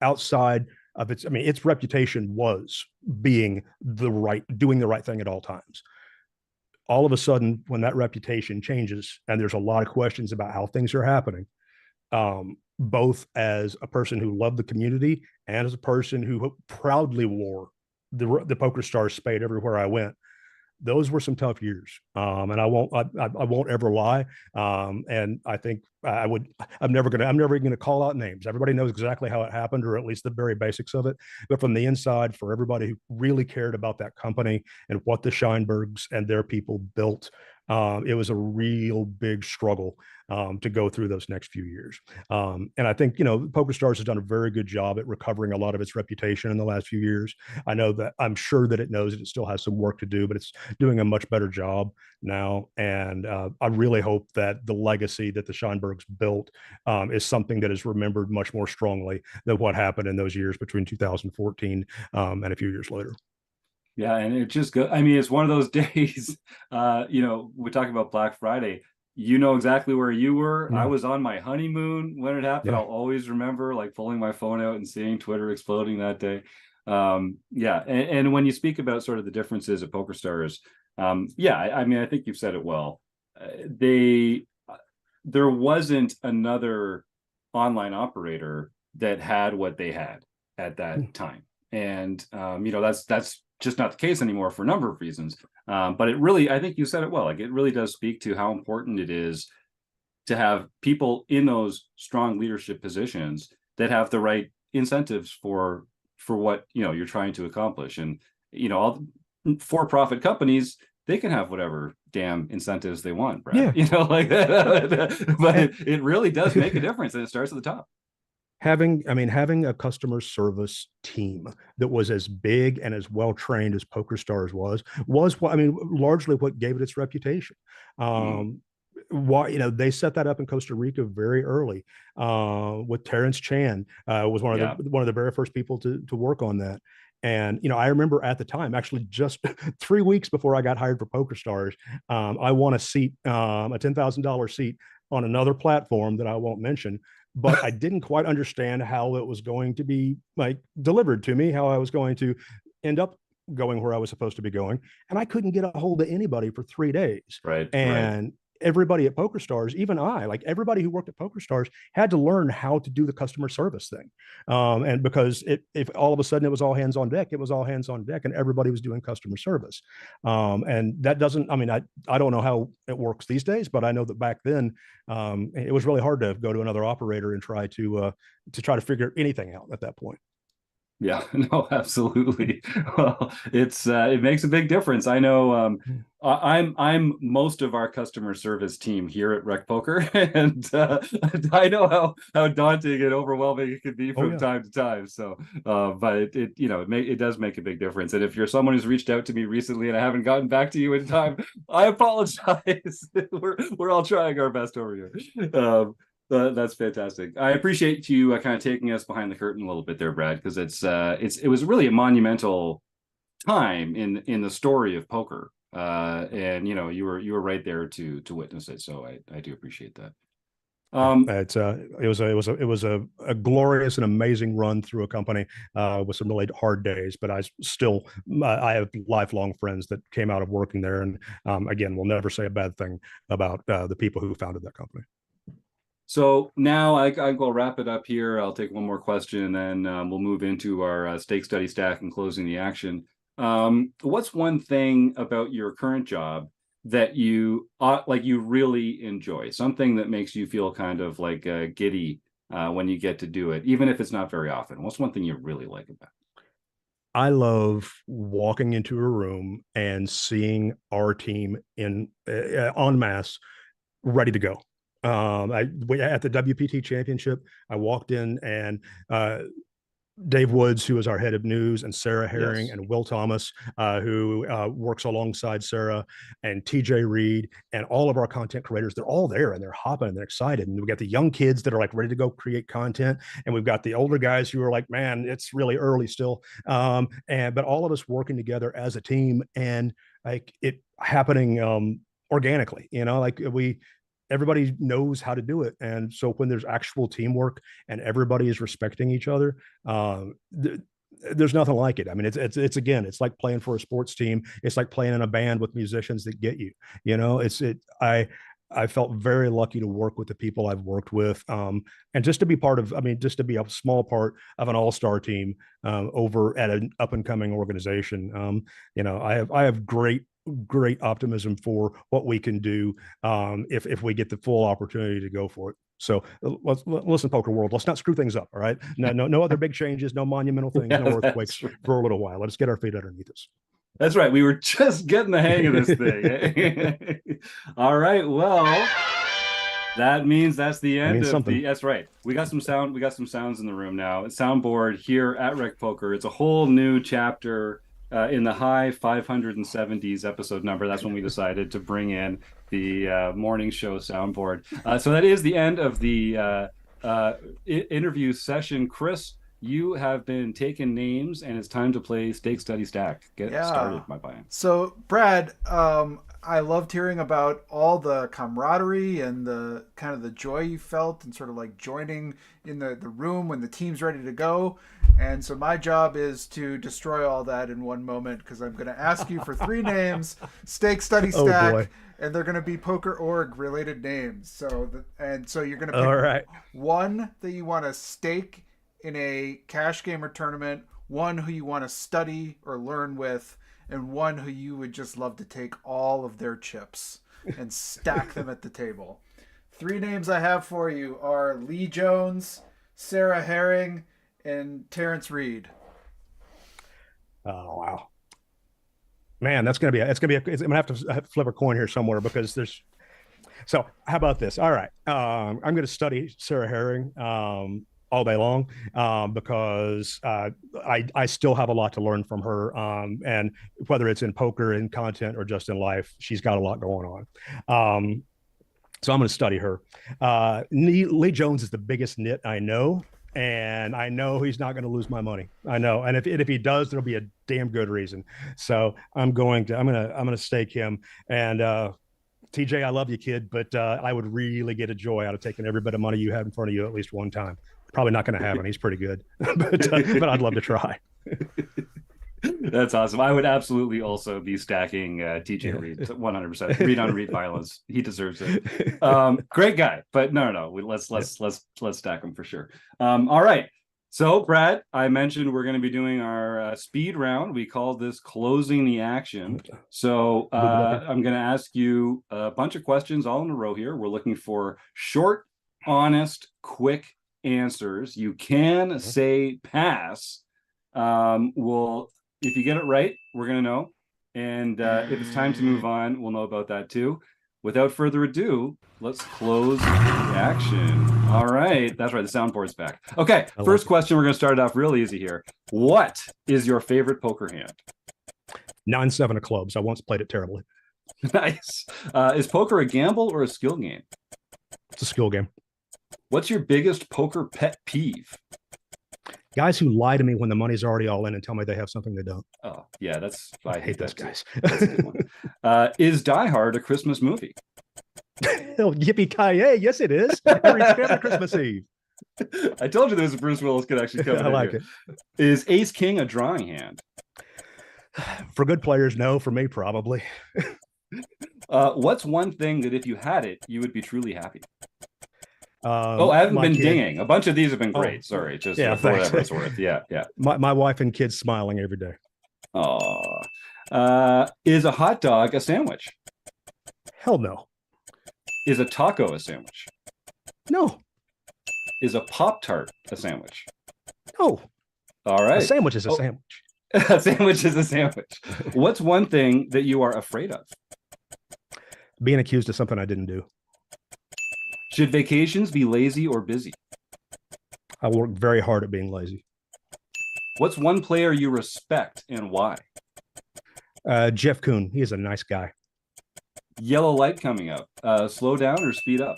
outside of its reputation was doing the right thing at all times. All of a sudden, when that reputation changes, and there's a lot of questions about how things are happening, both as a person who loved the community and as a person who proudly wore the Poker Stars spade everywhere I went. Those were some tough years, and I won't ever lie. And I think I'm never gonna call out names. Everybody knows exactly how it happened, or at least the very basics of it. But from the inside, for everybody who really cared about that company and what the Scheinbergs and their people built, it was a real big struggle to go through those next few years. And I think, Poker Stars has done a very good job at recovering a lot of its reputation in the last few years. I'm sure that it knows that it still has some work to do, but it's doing a much better job now. And I really hope that the legacy that the Scheinbergs built is something that is remembered much more strongly than what happened in those years between 2014 and a few years later. Yeah, and it just go. I mean, it's one of those days. We talk about Black Friday. You know exactly where you were. I Yeah. was on my honeymoon when it happened. Yeah. I'll always remember like pulling my phone out and seeing Twitter exploding that day. Yeah, and when you speak about sort of the differences of PokerStars, yeah, I mean, I think you've said it well. There wasn't another online operator that had what they had at that time, and that's just not the case anymore for a number of reasons. But it really, I think you said it well. Like, it really does speak to how important it is to have people in those strong leadership positions that have the right incentives for what you're trying to accomplish. And all for-profit companies, they can have whatever damn incentives they want, Brad. Yeah. Like that. But it really does make a difference, and it starts at the top. Having a customer service team that was as big and as well trained as PokerStars was what, largely what gave it its reputation. Why, they set that up in Costa Rica very early, with Terrence Chan, was one of the very first people to work on that. And I remember at the time, actually just 3 weeks before I got hired for PokerStars, I won a seat, a $10,000 seat on another platform that I won't mention, but I didn't quite understand how it was going to be like delivered to me, how I was going to end up going where I was supposed to be going. And I couldn't get a hold of anybody for 3 days. Right. And everybody at PokerStars, even like everybody who worked at PokerStars, had to learn how to do the customer service thing. And because if all of a sudden it was all hands on deck, it was all hands on deck, and everybody was doing customer service. And that doesn't, I don't know how it works these days, but I know that back then, it was really hard to go to another operator and try to figure anything out at that point. Yeah, no, absolutely. Well, it makes a big difference. I know I'm most of our customer service team here at RecPoker, and I know how daunting and overwhelming it can be from time to time. So, but it does make a big difference. And if you're someone who's reached out to me recently and I haven't gotten back to you in time, I apologize. We're all trying our best over here. That's fantastic. I appreciate you kind of taking us behind the curtain a little bit there, Brad, because it was really a monumental time in the story of poker, and you were right there to witness it. So I do appreciate that. It was a glorious and amazing run through a company with some really hard days, but I have lifelong friends that came out of working there, and again, we'll never say a bad thing about the people who founded that company. So now I will wrap it up here. I'll take one more question, and then we'll move into our stake study stack and closing the action. What's one thing about your current job that you really enjoy? Something that makes you feel kind of like giddy when you get to do it, even if it's not very often. What's one thing you really like about it? I love walking into a room and seeing our team en masse ready to go. At the WPT championship, I walked in, and Dave Woods, who is our head of news, and Sarah Herring, and Will Thomas, who works alongside Sarah, and TJ Reed, and all of our content creators, they're all there, and they're hopping and they're excited. And we've got the young kids that are like ready to go create content, and we've got the older guys who are like, man, it's really early still. But all of us working together as a team, and like it happening organically, everybody knows how to do it. And so when there's actual teamwork and everybody is respecting each other, there's nothing like it. I mean, it's like playing for a sports team. It's like playing in a band with musicians that get you. I felt very lucky to work with the people I've worked with, and just to be just to be a small part of an all-star team over at an up-and-coming organization. I have great optimism for what we can do if we get the full opportunity to go for it. So listen, poker world, let's not screw things up. All right, no other big changes, no monumental things, no earthquakes for a little while. Let's get our feet underneath us. That's right. We were just getting the hang of this thing. All right. Well, that means that's the end of the. That's right. We got some sound. We got some sounds in the room now. Soundboard here at RecPoker. It's a whole new chapter in the high 570s episode number. That's when we decided to bring in the morning show soundboard. So that is the end of the interview session. Chris, you have been taking names, and it's time to play Stake Study Stack. Get started, my man. So, Brad, I loved hearing about all the camaraderie and the kind of the joy you felt and sort of like joining in the room when the team's ready to go. And so my job is to destroy all that in one moment, because I'm going to ask you for 3 names, Stake Study Stack, boy. and they're going to be Poker Org related names. So you're going to pick All right. one that you want to stake in a cash game or tournament, one who you want to study or learn with, and one who you would just love to take all of their chips and stack them at the table. 3 names I have for you are Lee Jones, Sarah Herring, and Terrence Reed. Oh, wow. Man, I'm gonna have to flip a coin here somewhere, because so how about this? All right. I'm going to study Sarah Herring all day long, because I still have a lot to learn from her. And whether it's in poker, in content, or just in life, she's got a lot going on. So I'm going to study her. Lee Jones is the biggest nit I know, and I know he's not going to lose my money. I know, and if he does, there'll be a damn good reason. So I'm going to stake him. And TJ, I love you, kid, but I would really get a joy out of taking every bit of money you have in front of you at least one time. Probably not going to happen. He's pretty good, but I'd love to try. That's awesome. I would absolutely also be stacking TJ Reed 100%. Reed on Reed violence. He deserves it. Great guy, but no. Let's stack him for sure. All right. So, Brad, I mentioned we're going to be doing our speed round. We call this closing the action. So I'm going to ask you a bunch of questions all in a row here. We're looking for short, honest, quick answers. You can say pass. If you get it right, we're going to know. And if it's time to move on, we'll know about that too. Without further ado, let's close the action. All right. That's right. The soundboard's back. Okay. First question. We're going to start it off real easy here. What is your favorite poker hand? 9-7 of clubs. I once played it terribly. Nice. Is poker a gamble or a skill game? It's a skill game. What's your biggest poker pet peeve? Guys who lie to me when the money's already all in and tell me they have something they don't. Oh, yeah. I hate those guys. That's a good one. Is Die Hard a Christmas movie? Oh, yippee-ki-yay. Yes, it is. Every Christmas Eve. I told you there was a Bruce Willis could actually come in. I like it. Is Ace King a drawing hand? For good players, no. For me, probably. What's one thing that if you had it, you would be truly happy? I haven't been dinging. A bunch of these have been great. Sorry, just for whatever it's worth. Yeah. My wife and kids smiling every day. Is a hot dog a sandwich? Hell no. Is a taco a sandwich? No. Is a Pop-Tart a sandwich? No. All right. A sandwich is a sandwich. A sandwich is a sandwich. What's one thing that you are afraid of? Being accused of something I didn't do. Should vacations be lazy or busy? I work very hard at being lazy. What's one player you respect and why? Jeff Kuhn. He is a nice guy. Yellow light coming up. Slow down or speed up?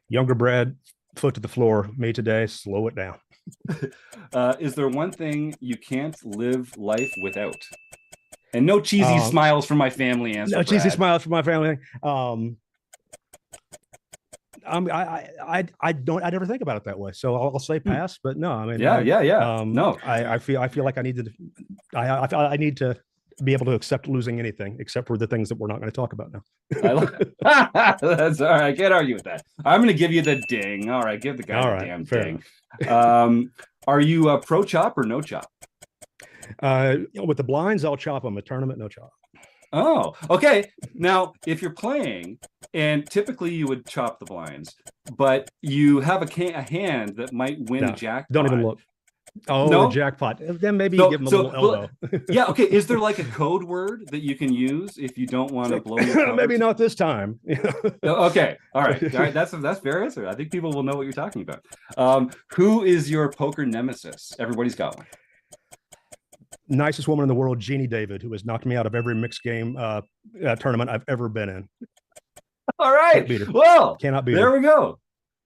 Younger Brad, foot to the floor. Me today, slow it down. Is there one thing you can't live life without? And no cheesy smiles from my family answer. No cheesy smiles from my family. I never think about it that way, so I'll say pass. But no, I mean, no, I feel like I need to be able to accept losing anything except for the things that we're not going to talk about now. That's all right. I can't argue with that. I'm going to give you the ding. All right, give the guy the damn ding. Are you pro chop or no chop? With the blinds, I'll chop them. A tournament, no chop. Oh, okay. Now, if you're playing, and typically you would chop the blinds, but you have a hand that might win a jackpot. Don't even look. Oh, no? The jackpot. Then maybe give them a little elbow. Yeah, okay. Is there like a code word that you can use if you don't want to blow your covers? Maybe not this time. Okay. All right. That's fair answer. I think people will know what you're talking about. Who is your poker nemesis? Everybody's got one. Nicest woman in the world, Jeannie David, who has knocked me out of every mixed game tournament I've ever been in. All right. Well, cannot beat there her. We go.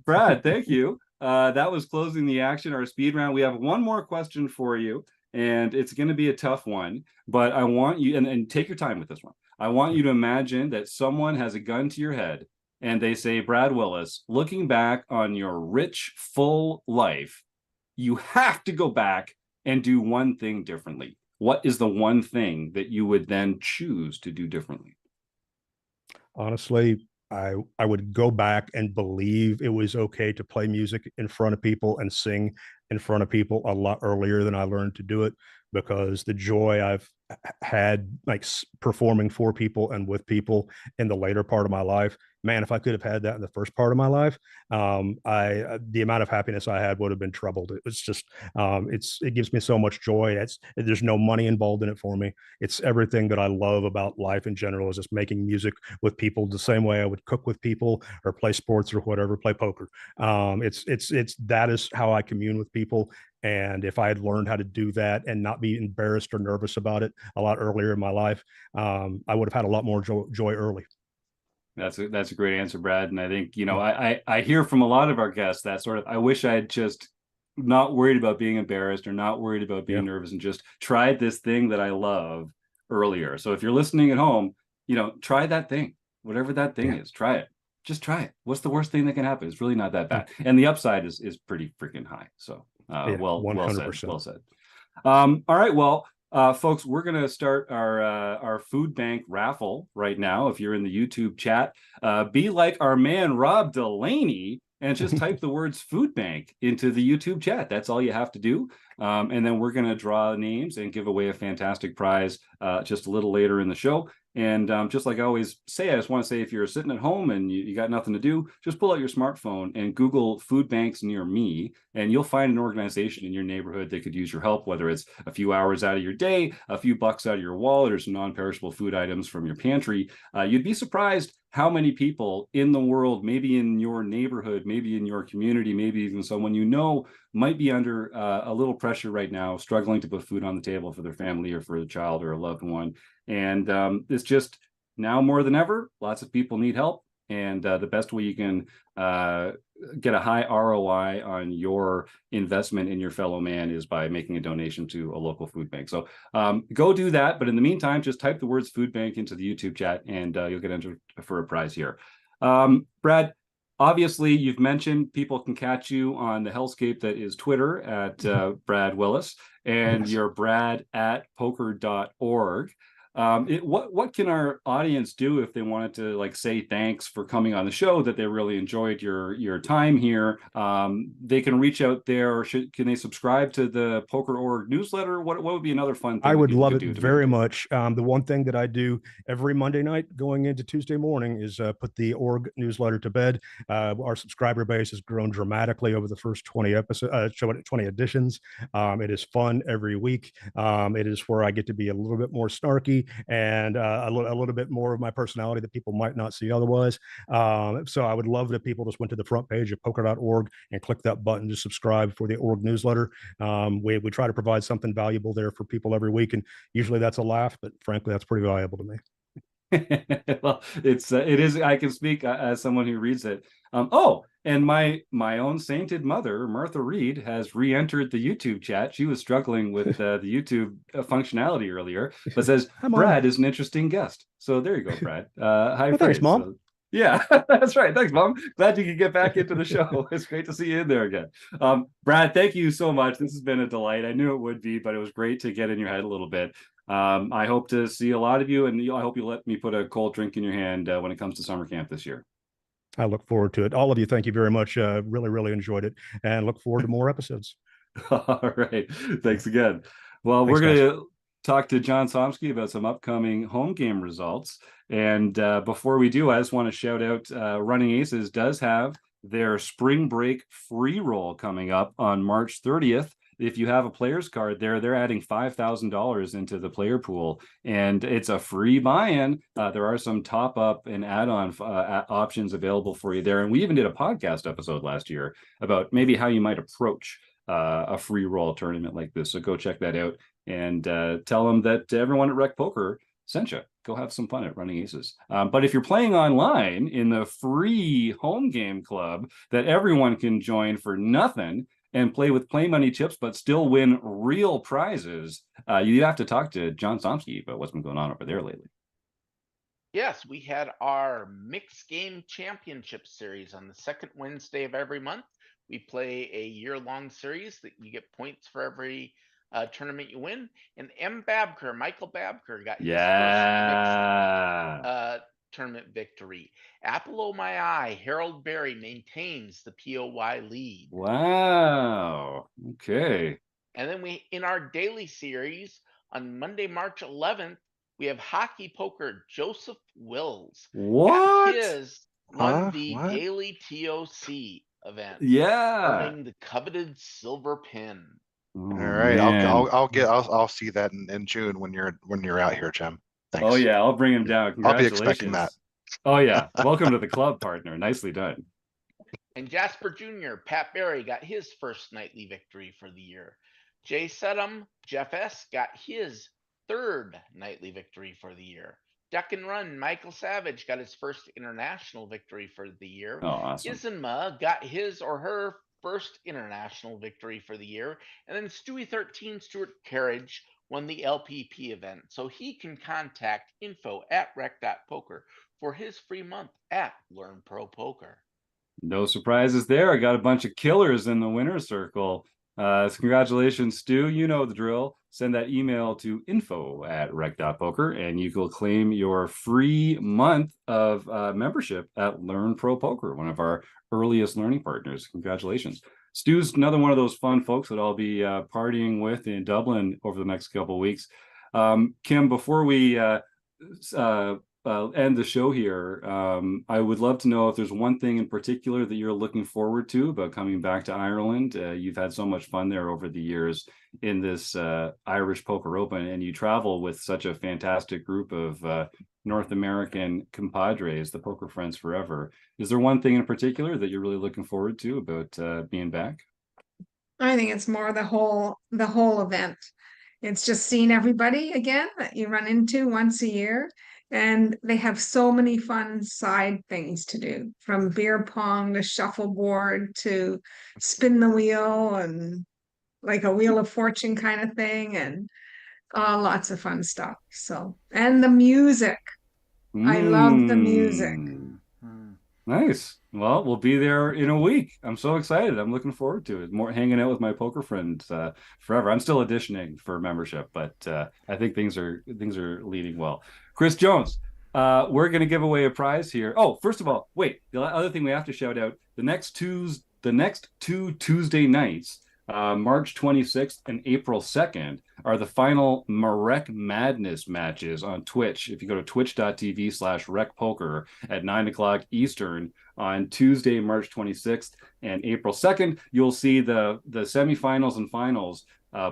Brad, thank you. that was closing the action, our speed round. We have one more question for you, and it's going to be a tough one, but I want you, and take your time with this one. I want you to imagine that someone has a gun to your head and they say, Brad Willis, looking back on your rich, full life, you have to go back and do one thing differently. What is the one thing that you would then choose to do differently? Honestly, I would go back and believe it was okay to play music in front of people and sing in front of people a lot earlier than I learned to do it, because the joy I've had like performing for people and with people in the later part of my life, man, if I could have had that in the first part of my life, the amount of happiness I had would have been troubled. It was just it gives me so much joy. There's no money involved in it for me. It's everything that I love about life in general, is just making music with people the same way I would cook with people or play sports or whatever, play poker. It's that is how I commune with people. And if I had learned how to do that and not be embarrassed or nervous about it a lot earlier in my life, I would have had a lot more joy early. That's a great answer, Brad. And I think, I hear from a lot of our guests that sort of, I wish I had just not worried about being embarrassed or not worried about being nervous and just tried this thing that I love earlier. So if you're listening at home, try that thing, whatever that thing is, try it. Just try it. What's the worst thing that can happen? It's really not that bad. And the upside is pretty freaking high. So well 100%. Well said. All right. Well, folks, we're going to start our food bank raffle right now. If you're in the YouTube chat, be like our man, Rob Delaney, and just type the words food bank into the YouTube chat. That's all you have to do. And then we're going to draw names and give away a fantastic prize just a little later in the show. And just like I always say, I just want to say, if you're sitting at home and you got nothing to do, just pull out your smartphone and Google food banks near me, and you'll find an organization in your neighborhood that could use your help, whether it's a few hours out of your day, a few bucks out of your wallet, or some non-perishable food items from your pantry. You'd be surprised how many people in the world, maybe in your neighborhood, maybe in your community, maybe even someone might be under a little pressure right now, struggling to put food on the table for their family or for a child or a loved one. And it's just now more than ever, lots of people need help. And the best way you can get a high ROI on your investment in your fellow man is by making a donation to a local food bank. So go do that. But in the meantime, just type the words food bank into the YouTube chat and you'll get entered for a prize here. Brad, obviously, you've mentioned people can catch you on the hellscape that is Twitter at Brad Willis, and you're Brad at poker.org. What can our audience do if they wanted to say thanks for coming on the show, that they really enjoyed your time here? They can reach out there, or can they subscribe to the Poker.org newsletter? What would be another fun thing? I would love it very much. The one thing that I do every Monday night going into Tuesday morning is put the org newsletter to bed. Our subscriber base has grown dramatically over the first 20 editions. It is fun every week. It is where I get to be a little bit more snarky and a little bit more of my personality that people might not see otherwise. So I would love that people just went to the front page of poker.org and click that button to subscribe for the org newsletter. We try to provide something valuable there for people every week, and usually that's a laugh, but frankly, that's pretty valuable to me. Well, it is. I can speak as someone who reads it. And my own sainted mother, Martha Reed, has re-entered the YouTube chat. She was struggling with the YouTube functionality earlier, but says Brad is an interesting guest. So there you go, Brad. Hi, well, thanks, Mom. So, yeah, that's right. Thanks, Mom. Glad you could get back into the show. It's great to see you in there again. Brad, thank you so much. This has been a delight. I knew it would be, but it was great to get in your head a little bit. I hope to see a lot of you, and I hope you let me put a cold drink in your hand when it comes to summer camp this year. I look forward to it. All of you, thank you very much. Really, really enjoyed it, and look forward to more episodes. All right. Thanks again. Well, we're going to talk to John Somsky about some upcoming home game results. And before we do, I just want to shout out Running Aces does have their spring break free roll coming up on March 30th. If you have a player's card there, they're adding $5,000 into the player pool, and it's a free buy-in. There are some top-up and add-on options available for you there. And we even did a podcast episode last year about maybe how you might approach a free roll tournament like this. So go check that out and tell them that everyone at RecPoker sent you. go have some fun at Running Aces. But if you're playing online in the free home game club that everyone can join for nothing and play with play money chips, but still win real prizes, you have to talk to John Somsky about what's been going on over there lately. Yes, we had our Mixed Game Championship Series on the second Wednesday of every month. We play a year-long series that you get points for every tournament you win. And Michael Babker, got his first mixed tournament victory. Apple O' My Eye, Harold Berry maintains the POY lead. Wow. Okay. And then in our daily series on Monday, March 11th, we have hockey poker Joseph Wills. What? Won the daily TOC event. Yeah. Earning the coveted silver pin. All right, I'll see that in June when you're out here, Jim. Thanks. Oh yeah, I'll bring him down. I'll be expecting that. Oh yeah, welcome to the club, partner. Nicely done. And Jasper Jr., Pat Barry got his first nightly victory for the year. Jay Sedum, Jeff S. got his third nightly victory for the year. Duck and Run, Michael Savage got his first international victory for the year. Oh, awesome. Isenma got his or her first international victory for the year. And then Stewie 13, Stuart Carriage, won the LPP event. So he can contact info@rec.poker for his free month at Learn Pro Poker. No surprises there. I got a bunch of killers in the winner's circle. So congratulations, Stu. You know the drill. Send that email to info@rec.poker and you will claim your free month of membership at Learn Pro Poker, one of our earliest learning partners. Congratulations. Stu's another one of those fun folks that I'll be partying with in Dublin over the next couple of weeks. Kim, before we end the show here, I would love to know if there's one thing in particular that you're looking forward to about coming back to Ireland. You've had so much fun there over the years in this Irish Poker Open, and you travel with such a fantastic group of North American compadres, the Poker Friends Forever. Is there one thing in particular that you're really looking forward to about being back? I think it's more the whole event. It's just seeing everybody again that you run into once a year. And they have so many fun side things to do, from beer pong to shuffleboard to spin the wheel and like a wheel of fortune kind of thing, and lots of fun stuff. So, and the music. I love the music. Nice. Well, we'll be there in a week. I'm so excited. I'm looking forward to it. More hanging out with my poker friends forever. I'm still auditioning for membership, but I think things are leading well. Chris Jones, we're going to give away a prize here. Oh, first of all, wait. The other thing we have to shout out: the next two Tuesday nights, March 26th and April 2nd, are the final Marek Madness matches on Twitch. If you go to twitch.tv/RecPoker at 9:00 Eastern on Tuesday, March 26th and April 2nd, you'll see the semifinals and finals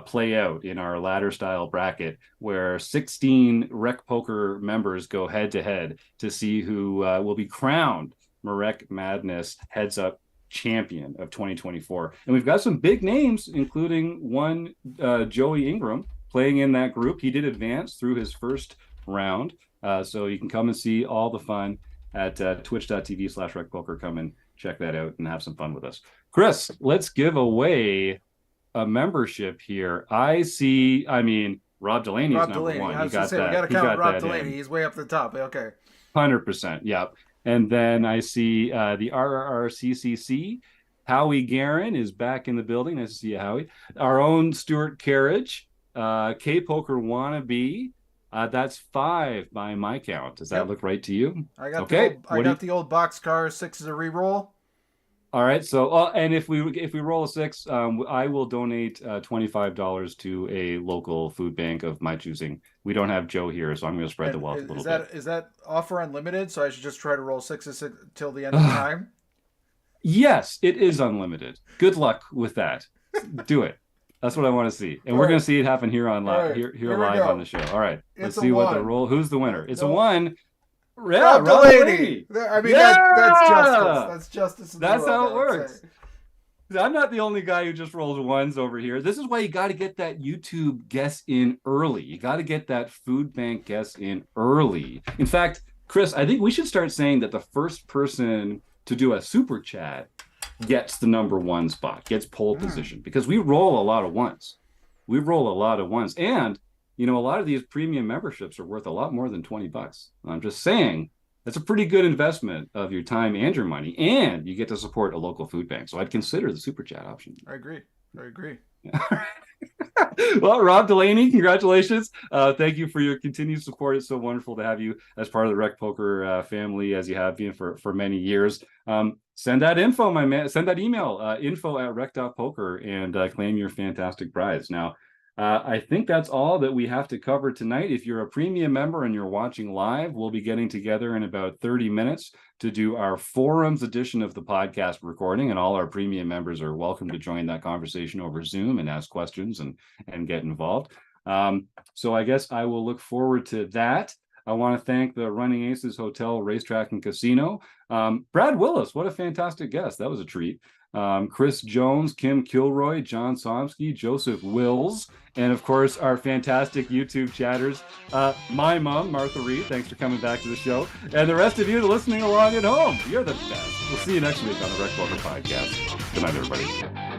play out in our ladder style bracket, where 16 Rec Poker members go head to head to see who will be crowned Marek Madness heads up champion of 2024. And we've got some big names, including one Joey Ingram playing in that group. He did advance through his first round. So you can come and see all the fun at twitch.tv/RecPoker. Come and check that out and have some fun with us. Chris, let's give away a membership here. Rob Delaney's number one. I was going to say, we got to count Rob Delaney. He's way up the top. Okay. 100%. Yep. And then I see the RRCCC. Howie Guerin is back in the building. Nice to see you, Howie. Our own Stuart Carriage, K-Poker Wannabe. That's 5 by my count. Does that look right to you? I got the old boxcar. 6 is a reroll. All right. So, and if we roll a 6, I will donate $25 to a local food bank of my choosing. We don't have Joe here, so I'm going to spread the wealth a little bit. Is that offer unlimited? So I should just try to roll 6 till the end of time? Yes, it is unlimited. Good luck with that. Do it. That's what I want to see, and we're going to see it happen here on live, here live on the show. All right. Let's see what the roll. Who's the winner? It's a 1. Yeah, Rob Delaney. I mean, that's justice. That's justice. That's how it works. I'm not the only guy who just rolls ones over here. This is why you got to get that YouTube guess in early. You got to get that food bank guess in early. In fact, Chris, I think we should start saying that the first person to do a super chat gets the number one spot, gets pole position, because we roll a lot of ones. We roll a lot of ones. And, you know, a lot of these premium memberships are worth a lot more than $20. I'm just saying that's a pretty good investment of your time and your money, and you get to support a local food bank. So I'd consider the super chat option. I agree. Well, Rob Delaney, congratulations. Thank you for your continued support. It's so wonderful to have you as part of the RecPoker family, as you have been for many years. Send that info, my man. Send that email, info@rec.poker, and claim your fantastic prize. Now, I think that's all that we have to cover tonight. If you're a premium member and you're watching live, we'll be getting together in about 30 minutes to do our forums edition of the podcast recording, and all our premium members are welcome to join that conversation over Zoom and ask questions and get involved. So I guess I will look forward to that. I want to thank the Running Aces Hotel, Racetrack, and Casino. Brad Willis, what a fantastic guest. That was a treat. Chris Jones, Kim Kilroy, John Somsky, Joseph Wills, and of course our fantastic YouTube chatters, my mom, Martha Reed, thanks for coming back to the show, and the rest of you listening along at home. You're the best. We'll see you next week on the RecPoker Podcast. Good night, everybody.